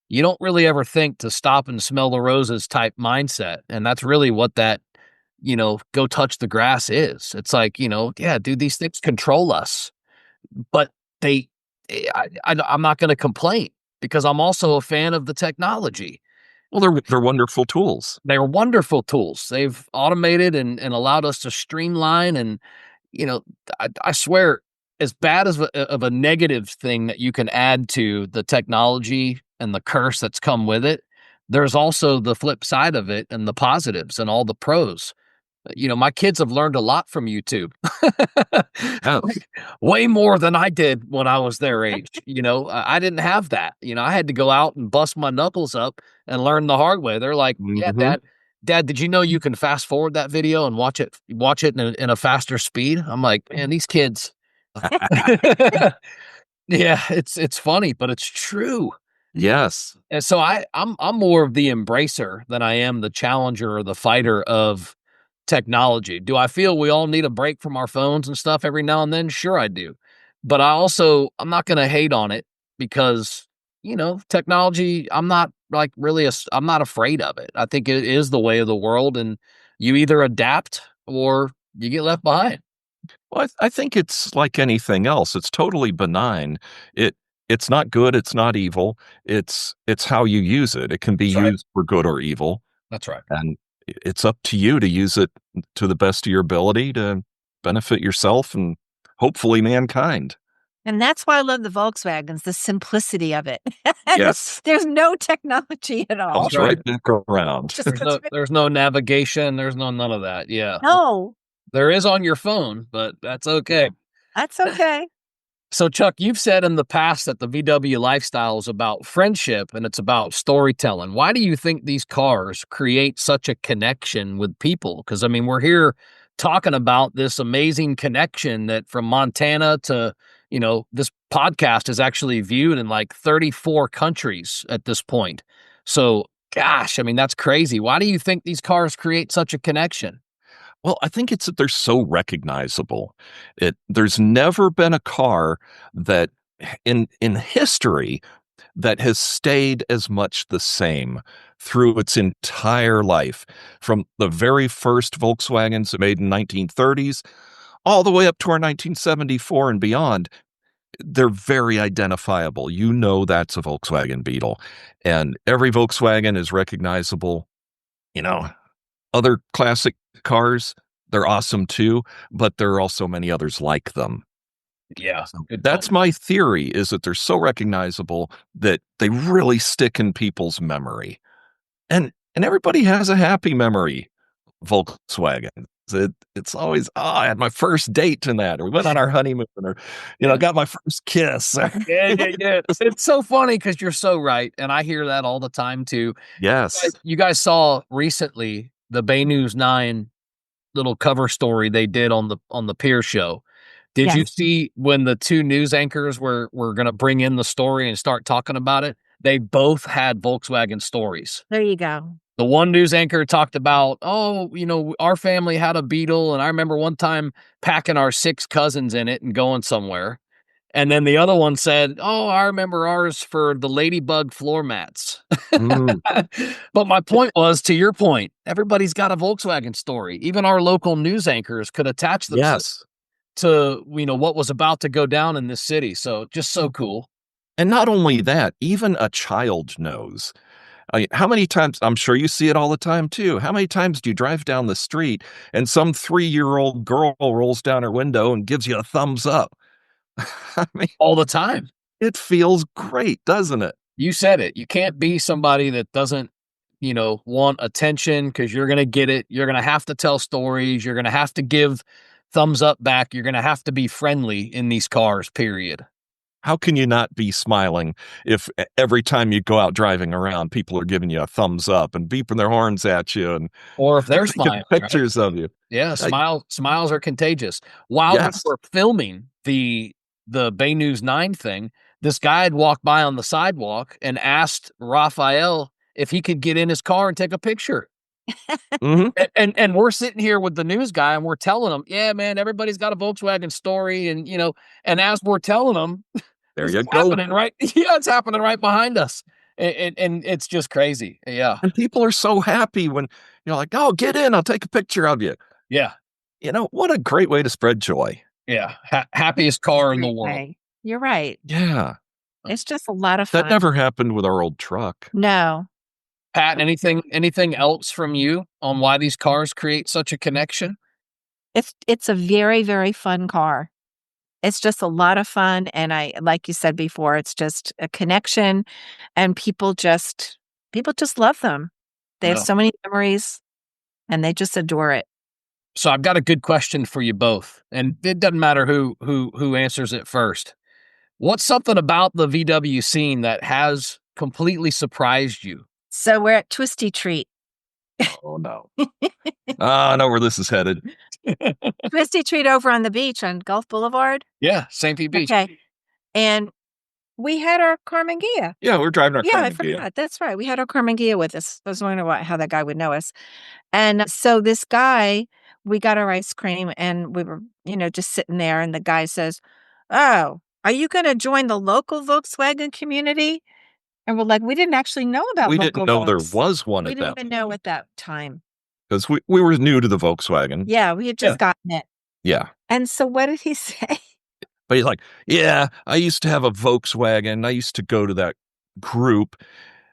you don't really ever think to stop and smell the roses type mindset. And that's really what that, go touch the grass is. It's like, yeah, dude, these things control us, but they, I'm not going to complain because I'm also a fan of the technology. well, they're wonderful tools. They're wonderful tools. They've automated and allowed us to streamline. And, you know, I swear, as bad as of a negative thing that you can add to the technology and the curse that's come with it, there's also the flip side of it and the positives and all the pros. My kids have learned a lot from YouTube. Yes. Like, way more than I did when I was their age. I didn't have that. I had to go out and bust my knuckles up and learn the hard way. They're like, "Yeah, Mhm. Dad, did you know you can fast forward that video and watch it in a faster speed?" I'm like, "Man, these kids." Yeah, it's funny, but it's true. Yes. And so I'm more of the embracer than I am the challenger or the fighter of technology. Do I feel we all need a break from our phones and stuff every now and then? Sure, I do. But I'm not going to hate on it because, technology, I'm not like really, I'm not afraid of it. I think it is the way of the world, and you either adapt or you get left behind. Well, I think it's like anything else. It's totally benign. It's not good. It's not evil. It's how you use it. It can be That's right. used for good or evil, That's right. and it's up to you to use it to the best of your ability to benefit yourself and hopefully mankind. And that's why I love the Volkswagens, the simplicity of it. Yes. There's no technology at all. Comes right back around. Just There's no navigation. There's none of that. Yeah. no. There is on your phone, but that's okay. That's okay. So, Chuck, you've said in the past that the VW lifestyle is about friendship and it's about storytelling. Why do you think these cars create such a connection with people? Because, I mean, we're here talking about this amazing connection that from Montana to, this podcast is actually viewed in like 34 countries at this point. So, gosh, I mean, that's crazy. Why do you think these cars create such a connection? Well, I think it's that they're so recognizable. There's never been a car that in history that has stayed as much the same through its entire life, from the very first Volkswagens made in 1930s all the way up to our 1974 and beyond. They're very identifiable. You know that's a Volkswagen Beetle, and every Volkswagen is recognizable. You know, other classic cars, they're awesome too, but there are also many others like them. Yeah, So good that's point. my theory, is that they're so recognizable that they really stick in people's memory. And everybody has a happy memory, Volkswagen. It's always, I had my first date in that, or we went on our honeymoon, or Yeah. got my first kiss. Yeah. It's so funny because you're so right, and I hear that all the time too. Yes. You guys saw recently the Bay News 9 little cover story they did on the Pier show. Did you Yes. see when the 2 news anchors were gonna bring in the story and start talking about it? They both had Volkswagen stories. There you go. The one news anchor talked about, "Oh, our family had a Beetle, and I remember one time packing our 6 cousins in it and going somewhere." And then the other one said, "Oh, I remember ours for the ladybug floor mats." Mm, But my point was, to your point, everybody's got a Volkswagen story. Even our local news anchors could attach themselves yes. to, what was about to go down in this city. So just so cool. And not only that, even a child knows. How many times, I'm sure you see it all the time too. How many times do you drive down the street and some 3-year-old girl rolls down her window and gives you a thumbs up? I mean, All the time. it feels great, doesn't it? You said it. You can't be somebody that doesn't, want attention because you're going to get it. You're going to have to tell stories. You're going to have to give thumbs up back. You're going to have to be friendly in these cars, period. How can you not be smiling if every time you go out driving around, people are giving you a thumbs up and beeping their horns at you and Or if they're taking smiling, right? pictures of you? Yeah, I, smiles are contagious. While we yes. were filming the Bay News 9 thing, this guy had walked by on the sidewalk and asked Raphael if he could get in his car and take a picture. Hmm. And we're sitting here with the news guy and we're telling him, "Yeah, man, everybody's got a Volkswagen story." And and as we're telling him, There this you is go. happening right. Yeah, it's happening right behind us. And it's just crazy. Yeah. And people are so happy when you're like, oh, get in, I'll take a picture of you. Yeah. What a great way to spread joy. Yeah. Happiest It's a car in the great world. way. You're right. Yeah. It's just a lot of That fun. never happened with our old truck. No. Pat, anything else from you on why these cars create such a connection? It's a very, very fun car. It's just a lot of fun, and I like you said before, it's just a connection, and people just love them. They have No. so many memories, and they just adore it. So I've got a good question for you both, and it doesn't matter who answers it first. What's something about the VW scene that has completely surprised you? So we're at Twisty Treat. Oh no. I know where this is headed. Twisty Treat over on the beach on Gulf Boulevard. Yeah, St. Pete Beach. Okay. And we had our Karmann Ghia. Yeah, we're driving our Yeah, I Karmann Ghia. forgot. That's right. We had our Karmann Ghia with us. I was wondering how that guy would know us. And so this guy, we got our ice cream and we were, just sitting there. And the guy says, "Oh, are you going to join the local Volkswagen community?" And we're like, we didn't actually know about We local didn't know there Volks. was one We at didn't that even know at that time. because we were new to the Volkswagen. Yeah, we had just gotten it. Yeah. And so what did he say? But he's like, yeah, I used to have a Volkswagen. I used to go to that group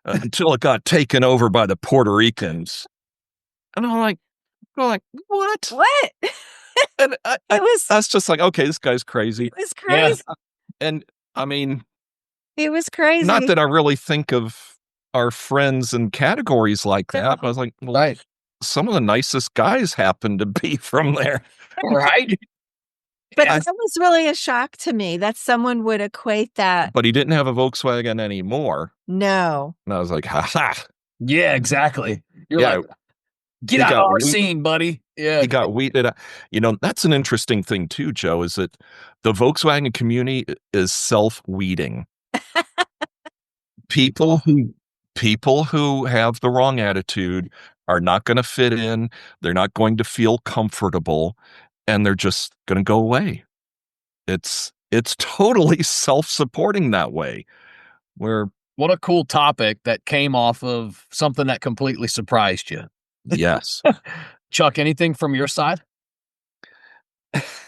until it got taken over by the Puerto Ricans. And I'm like, what? What? And It was that's just like, okay, this guy's crazy. it was crazy. And I mean, It was crazy. not that I really think of our friends in categories like that, but I was like, well, Right. some of the nicest guys happen to be from there. Right. But Yeah. that was really a shock to me that someone would equate that. But he didn't have a Volkswagen anymore. No. And I was like, ha ha. Yeah, exactly. You're Yeah, like, get he out of got our scene, buddy. Yeah. he got weeded out. That's an interesting thing too, Joe, is that the Volkswagen community is self-weeding. People who have the wrong attitude are not going to fit in. They're not going to feel comfortable, and they're just going to go away. It's totally self-supporting that way. Where What a cool topic that came off of something that completely surprised you. yes. Chuck, anything from your side?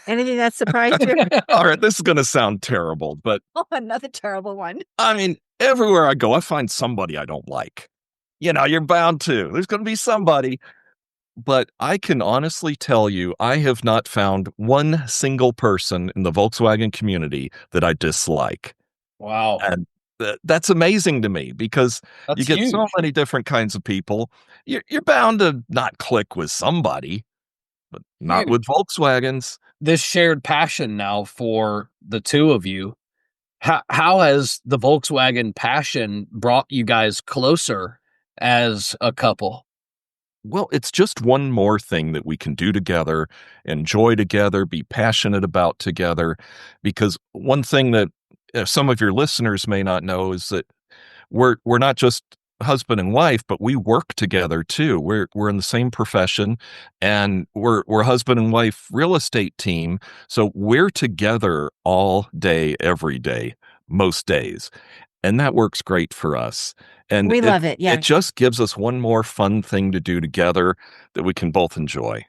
Anything that surprised you? All right, this is going to sound terrible, but Oh, another terrible one. I mean, everywhere I go, I find somebody I don't like. You're bound to. There's going to be somebody. But I can honestly tell you, I have not found one single person in the Volkswagen community that I dislike. Wow. And that's amazing to me because That's you get huge. so many different kinds of people. You're bound to not click with somebody, but not Dude. with Volkswagens. This shared passion now for the two of you. How has the Volkswagen passion brought you guys closer as a couple? Well, it's just one more thing that we can do together, enjoy together, be passionate about together. Because one thing that some of your listeners may not know is that we're not just husband and wife, but we work together too. We're in the same profession, and we're husband and wife real estate team. So we're together all day, every day, most days. And that works great for us. And We love it. Yeah. it just gives us one more fun thing to do together that we can both enjoy.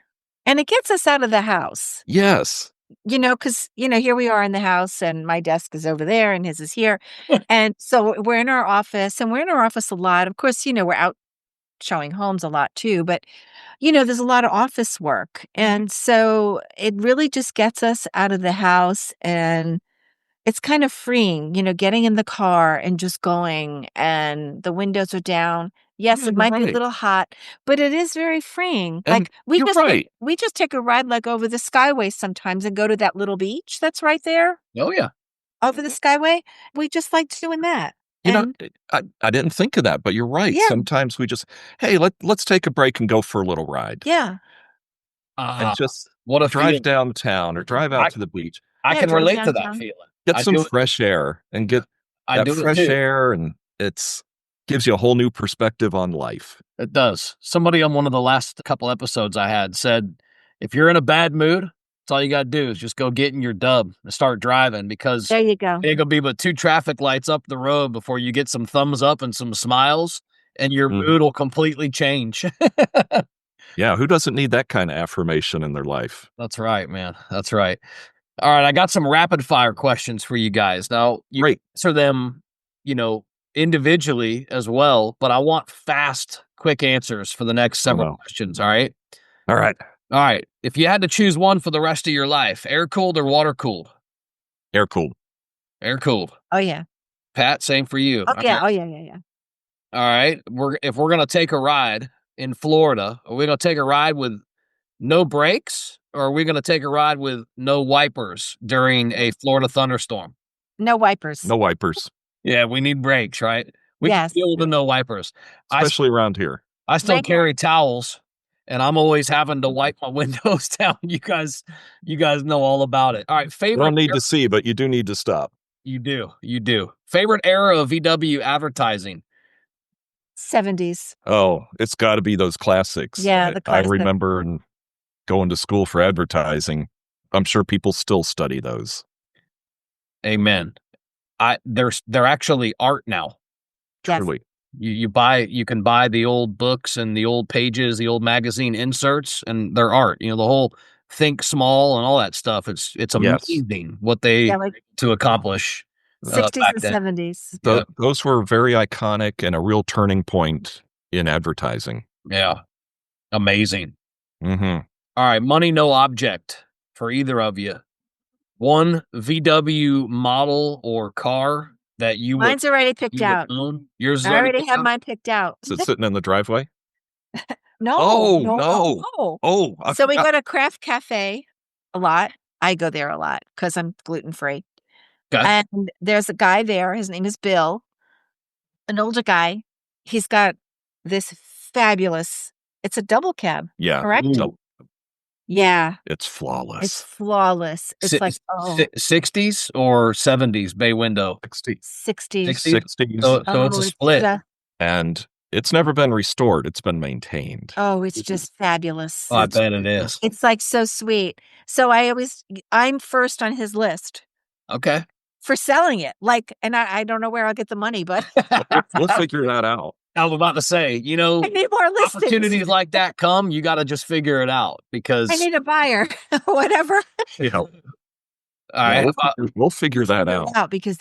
And it gets us out of the house, Yes. because, here we are in the house and my desk is over there and his is here. And so we're in our office and we're in our office a lot. Of course, we're out showing homes a lot too, but, there's a lot of office work. And so it really just gets us out of the house, and it's kind of freeing, getting in the car and just going, and the windows are down. Yes, Yeah, it might be a right. little hot, but it is very freeing. And Like we you're just right. we just take a ride like over the Skyway sometimes and go to that little beach that's right there Oh, yeah. over the Skyway. We just liked doing that. You know, And I didn't think of that, but you're right. Yeah. Sometimes we just, hey, let's take a break and go for a little ride. yeah, And just What a drive feeling. downtown or drive out to the beach. I Yeah, can drive relate to that downtown. feeling. Get I some do it- fresh air and get I that do it fresh too. air, and gives you a whole new perspective on life. It does. Somebody on one of the last couple episodes I had said, if you're in a bad mood, that's all you got to do is just go get in your dub and start driving, because There you go. it ain't gonna be but 2 traffic lights up the road before you get some thumbs up and some smiles, and your Mhm. mood will completely change. Yeah, who doesn't need that kind of affirmation in their life? That's right, man. That's right. All right, I got some rapid fire questions for you guys. Now, you Great. answer them, individually as well, but I want fast, quick answers for the next several no. questions, all right? All right. All right. If you had to choose one for the rest of your life, air cooled or water cooled? Air cooled. Air cooled. Oh yeah. Pat, same for you. Oh All yeah. right. Oh yeah. Yeah. Yeah. All right. If we're gonna take a ride in Florida, are we gonna take a ride with no brakes, or are we gonna take a ride with no wipers during a Florida thunderstorm? No wipers. No wipers, Yeah, we need brakes, right? We Yes. can deal with the no wipers. especially around here. I still Right. carry towels, and I'm always having to wipe my windows down. You guys know all about it. All right, You favorite. don't need to see, but you do need to stop. You do. Favorite era of VW advertising. 70s. Oh, it's got to be those classics. Yeah, the I classic. remember going to school for advertising. I'm sure people still study those. Amen. They're actually art now. Yes. Truly. You can buy the old books and the old pages, the old magazine inserts, and they're art. The whole think small and all that stuff. It's Yes. amazing what they Yeah, like to accomplish. 60s back and then. 70s. Yeah. Those were very iconic and a real turning point in advertising. Yeah. Amazing. Mm-hmm. All right, money no object for either of you. One VW model or car that you would Mine's already picked out. own. Yours is I already picked have out? mine picked out. Is it sitting in the driveway? No. Oh, no. no. no. Oh, I So we forgot. go to Craft Cafe a lot. I go there a lot because I'm gluten-free. Okay. And there's a guy there, his name is Bill, an older guy. He's got this fabulous, it's a double cab, Yeah. correct? Ooh. Yeah, It's it's flawless. flawless. It's like, oh, 60s or 70s bay window? 60, 60s. 60s. 60s. So it's Oh, a it's split. just, And it's never been restored. It's been maintained. oh, it's just fabulous. Oh, I bet it is. It's like so sweet. So I'm first on his list Okay. for selling it. Like, and I don't know where I'll get the money, but We'll figure that out. I was about to say, I need more listings. opportunities like that come, you got to just figure it out because. I need a buyer, whatever. Yeah. All right. We'll figure that out. Because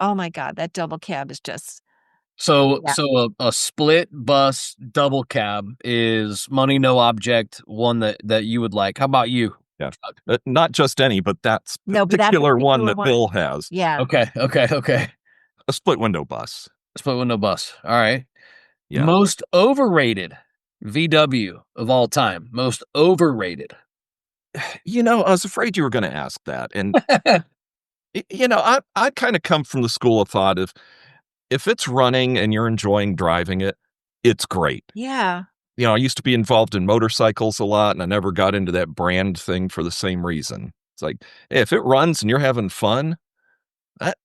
oh my God, that double cab is just, So Yeah. a split bus double cab is money no object, one that you would like. How about you? Yeah. Not just any, but that's No, but that particular one particular that one. Bill has. yeah. Okay. A split window bus. Split window bus. All right. Yeah. Most overrated VW of all time. Most overrated. I was afraid you were going to ask that. And, I kind of come from the school of thought if it's running and you're enjoying driving it, it's great. Yeah. I used to be involved in motorcycles a lot, and I never got into that brand thing for the same reason. It's like, hey, if it runs and you're having fun,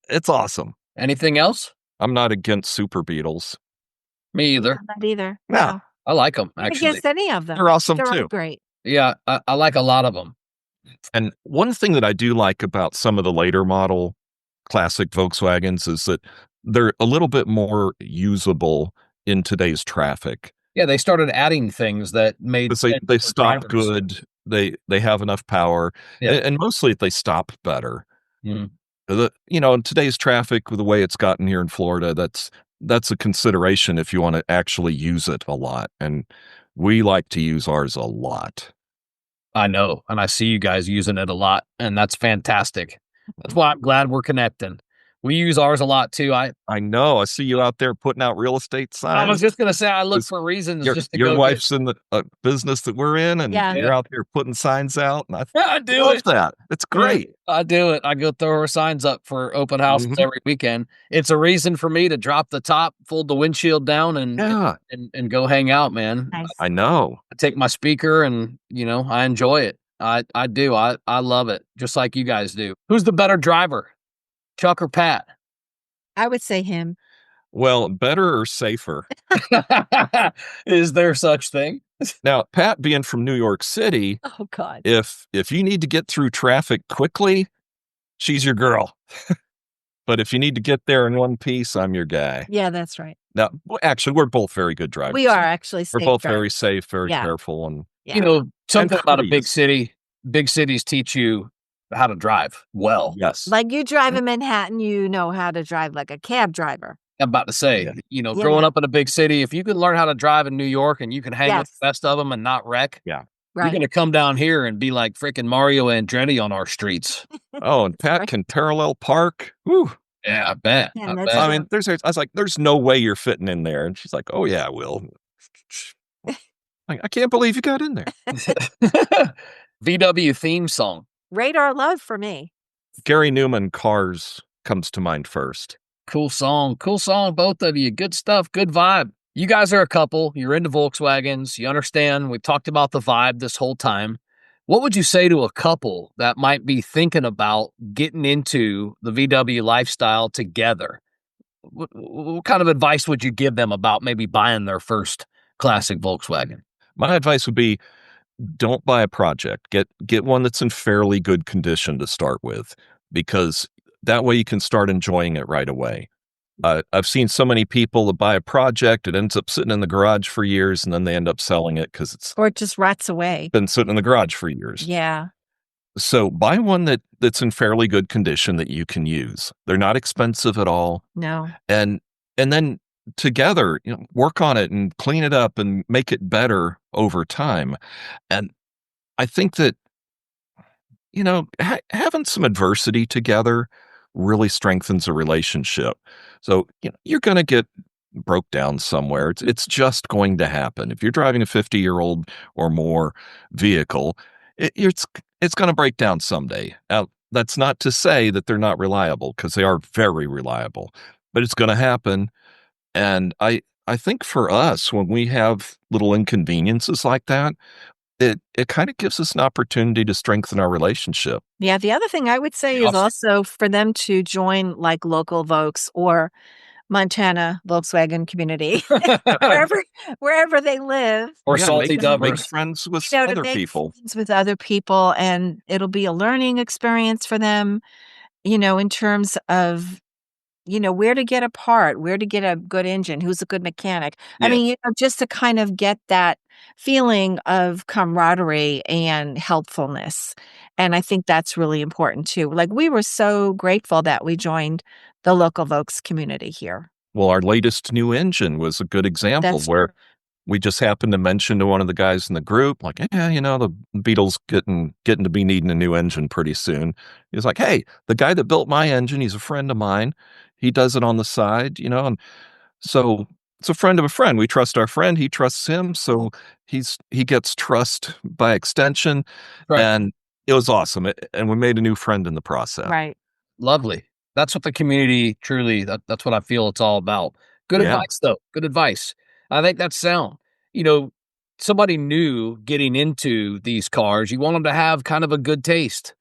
it's awesome. Anything else? I'm not against Super Beetles. Me either. Not either. Yeah. No. I like them, Not actually. against any of them. They're awesome They're all too. great. Yeah, I like a lot of them. And one thing that I do like about some of the later model classic Volkswagens is that they're a little bit more usable in today's traffic. Yeah, they started adding things that made Because sense they for stop drivers. good. They have enough power. Yeah. And mostly they stop better. Mhm. In today's traffic, with the way it's gotten here in Florida, that's a consideration if you want to actually use it a lot. And we like to use ours a lot. I know, and I see you guys using it a lot, and that's fantastic. That's why I'm glad we're connecting. We use ours a lot too. I know. I see you out there putting out real estate signs. was just gonna say I look Is for reasons Your, just to your go wife's in the business that we're in, and Yeah. you're out there putting signs out. And I do love it. that. It's great. I do it. I go throw her signs up for open houses Mhm. every weekend. It's a reason for me to drop the top, fold the windshield down, and Yeah, and go hang out, man. Nice. I know. I take my speaker and I enjoy it. I do. I love it, just like you guys do. Who's the better driver, Chuck or Pat? I would say him. Well, better or safer? Is there such thing? Now, Pat being from New York City, Oh God. if you need to get through traffic quickly, she's your girl. But if you need to get there in one piece, I'm your guy. Yeah, that's right. Now, actually, we're both very good drivers. We are actually. We're safe both drivers. very safe, very Yeah. careful, and Yeah. Something about a big courteous. city. Big cities teach you how to drive well. yes, Like you drive in Manhattan, you know how to drive like a cab driver. I'm about to say, Yeah. growing up in a big city, if you can learn how to drive in New York and you can hang with Yes. the best of them and not wreck, yeah. you're Right. going to come down here and be like freaking Mario Andretti on our streets. Oh, and Pat right. can parallel park. Whew. Yeah, I bet. Yeah, I that's bet. I mean, I was like, there's no way you're fitting in there. And she's like, oh, yeah, I will. I can't believe you got in there. VW theme song. Radar Love for me. Gary Newman, Cars, comes to mind first. Cool song, both of you. Good stuff, good vibe. You guys are a couple. You're into Volkswagens. You understand. We've talked about the vibe this whole time. What would you say to a couple that might be thinking about getting into the VW lifestyle together? What kind of advice would you give them about maybe buying their first classic Volkswagen? My advice would be, don't buy a project. Get one that's in fairly good condition to start with, because that way you can start enjoying it right away. I've seen so many people that buy a project, it ends up sitting in the garage for years, and then they end up selling it because it's Or it just rots away. been sitting in the garage for years. Yeah. So buy one that's in fairly good condition that you can use. They're not expensive at all. No. And then together, work on it and clean it up and make it better over time. And I think that, having some adversity together really strengthens a relationship. So, you're going to get broke down somewhere. It's just going to happen. If you're driving a 50-year-old or more vehicle, it's going to break down someday. Now, that's not to say that they're not reliable, because they are very reliable, but it's going to happen. And I think for us, when we have little inconveniences like that, it kind of gives us an opportunity to strengthen our relationship. Yeah, the other thing I would say is Awesome. also for them to join like local Volks or Montana Volkswagen community, wherever wherever they live, Or Yeah, salty make dubbers. friends with to other make people. friends with other people, and it'll be a learning experience for them, in terms of where to get a part, where to get a good engine, who's a good mechanic. I Yeah. mean, just to kind of get that feeling of camaraderie and helpfulness. And I think that's really important too. Like, we were so grateful that we joined the local Volks community here. Well, our latest new engine was a good example That's where we just happened to mention to one of the guys in the group, like, yeah, the Beetle's getting to be needing a new engine pretty soon. He was like, hey, the guy that built my engine, he's a friend of mine. He does it on the side, and so it's a friend of a friend. We trust our friend, he trusts him, so he gets trust by extension, Right. and it was awesome. And we made a new friend in the process. right. Lovely. That's what the community truly, that's what I feel it's all about. Good Yeah. advice, though. Good advice. I think that's sound. You know, somebody new getting into these cars, you want them to have kind of a good taste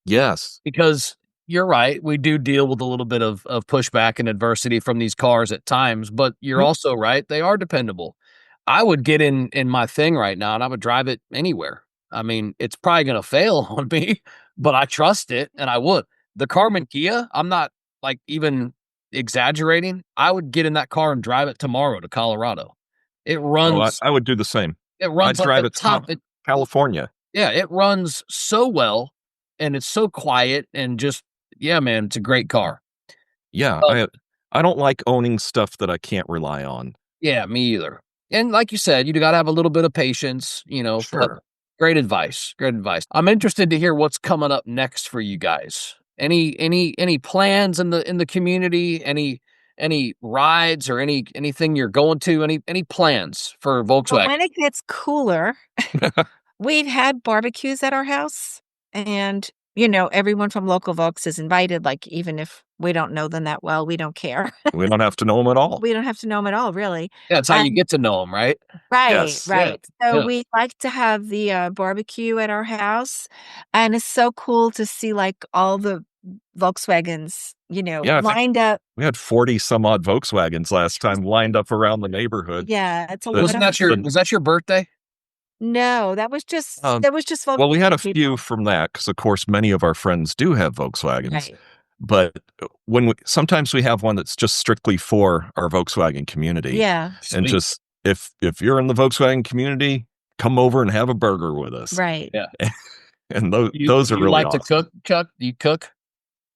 Yes. because you're right. We do deal with a little bit of pushback and adversity from these cars at times, but you're Mhm. also right. They are dependable. I would get in my thing right now and I would drive it anywhere. I mean, it's probably going to fail on me, but I trust it and I would. The Karmann Ghia, I'm not like even exaggerating. I would get in that car and drive it tomorrow to Colorado. It Oh, runs I would do the same. it I'd runs like drive a it top. to California. Yeah, it runs so well and it's so quiet and just yeah, man, it's a great car. Yeah, Um, I don't like owning stuff that I can't rely on. yeah, me either. And like you said, you gotta have a little bit of patience, but Sure. great advice. Great advice. I'm interested to hear what's coming up next for you guys. Any plans in the community? Any rides or anything you're going to? Any plans for Well, Volkswagen? when it gets cooler, we've had barbecues at our house, and, everyone from local Volks is invited, like, even if we don't know them that well, we don't care. We don't have to know them at all. We don't have to know them at all, really. Yeah, it's how you And get to know them, right? right, Yes. Yeah, right. So yeah. we like to have the, barbecue at our house, and it's so cool to see, like, all the Volkswagens, Yeah, I think lined up. we had 40 some odd Volkswagens last time lined up around the neighborhood. Yeah, it's a The lot of the Was that your birthday? No, um, that was just well, we had a Volkswagen few people. from that because, of course, many of our friends do have Volkswagens. Right. But sometimes we have one that's just strictly for our Volkswagen community, Yeah, and Sweet. just if you're in the Volkswagen community, come over and have a burger with us. right. Yeah. And You those are you really like to awesome. cook, Chuck? Do you cook?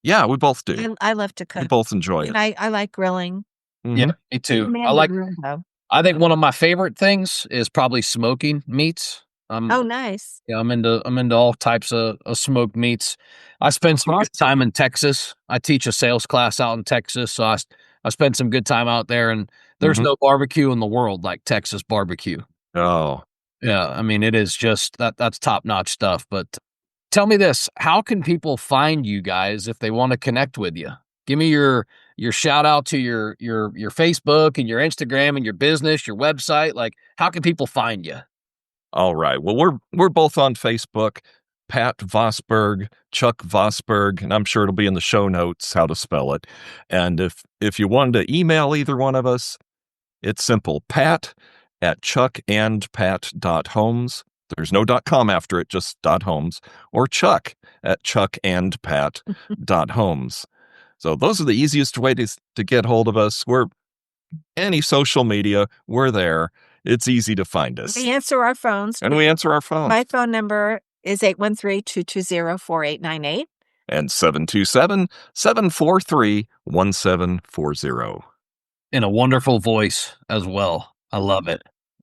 Yeah, we both do. I love to We cook, both enjoy and it. I like grilling. Yeah, Mhm. me I'm a too. man with grill, though. I think one of my favorite things is probably smoking meats. Oh, nice. Yeah, I'm into all types of smoked meats. I spent some good time in Texas. I teach a sales class out in Texas, so I spent some good time out there, and there's Mhm. no barbecue in the world like Texas barbecue. Oh, Yeah, I mean, it is just that's top-notch stuff, but tell me this, how can people find you guys if they wanna connect with you? Give me your shout out to your Facebook and your Instagram and your business, your website, like, how can people find you? all right. Well, we're both on Facebook, Pat Vosburgh, Chuck Vosburgh, and I'm sure it'll be in the show notes how to spell it. And if you wanted to email either one of us, it's simple, pat@chuckandpat.homes. There's no .com after it, just .homes, or chuck@chuckandpat.homes. So those are the easiest ways to get hold of us. We're any social media, we're there. It's easy to find us. We answer our phones. And we answer our phone. My phone number is 813-220-4898. And 727-743-1740. In a wonderful voice as well. I love it.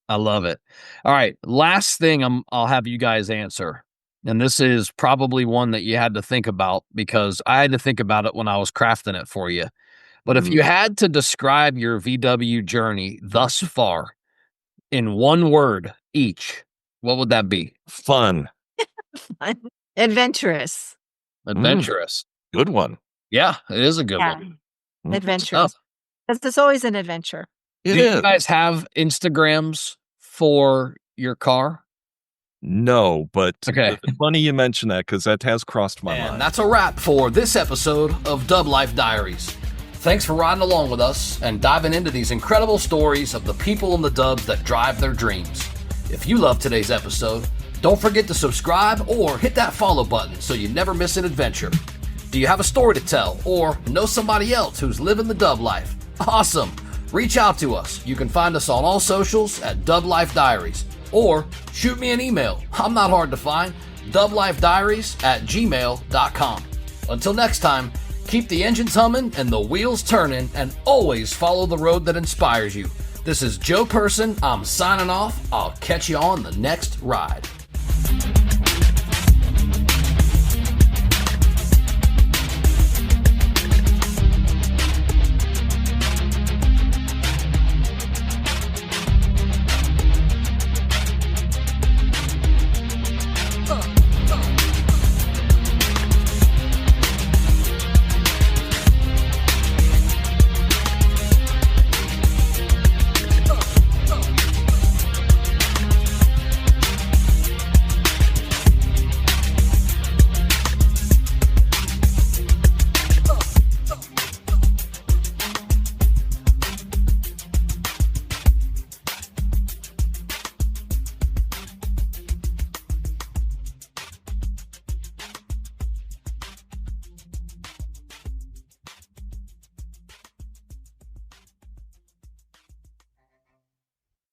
I love it. All right, last thing I'll have you guys answer, and this is probably one that you had to think about because I had to think about it when I was crafting it for you. But if you had to describe your VW journey thus far in one word each, what would that be? Fun. Fun. Adventurous. Adventurous. Good one. Yeah, it is a good Yeah. one. Adventurous. Oh. Because there's always an adventure. It Do is. you guys have Instagrams for your car? No, but Okay. it's funny you mention that because that has crossed my And mind. that's a wrap for this episode of Dub Life Diaries. Thanks for riding along with us and diving into these incredible stories of the people in the dubs that drive their dreams. If you love today's episode, don't forget to subscribe or hit that follow button so you never miss an adventure. Do you have a story to tell or know somebody else who's living the dub life? Awesome! Reach out to us. You can find us on all socials at Dub Life Diaries. Or shoot me an email. I'm not hard to find. dublifediaries@gmail.com. Until next time, keep the engines humming and the wheels turning, and always follow the road that inspires you. This is Joe Person. I'm signing off. I'll catch you on the next ride.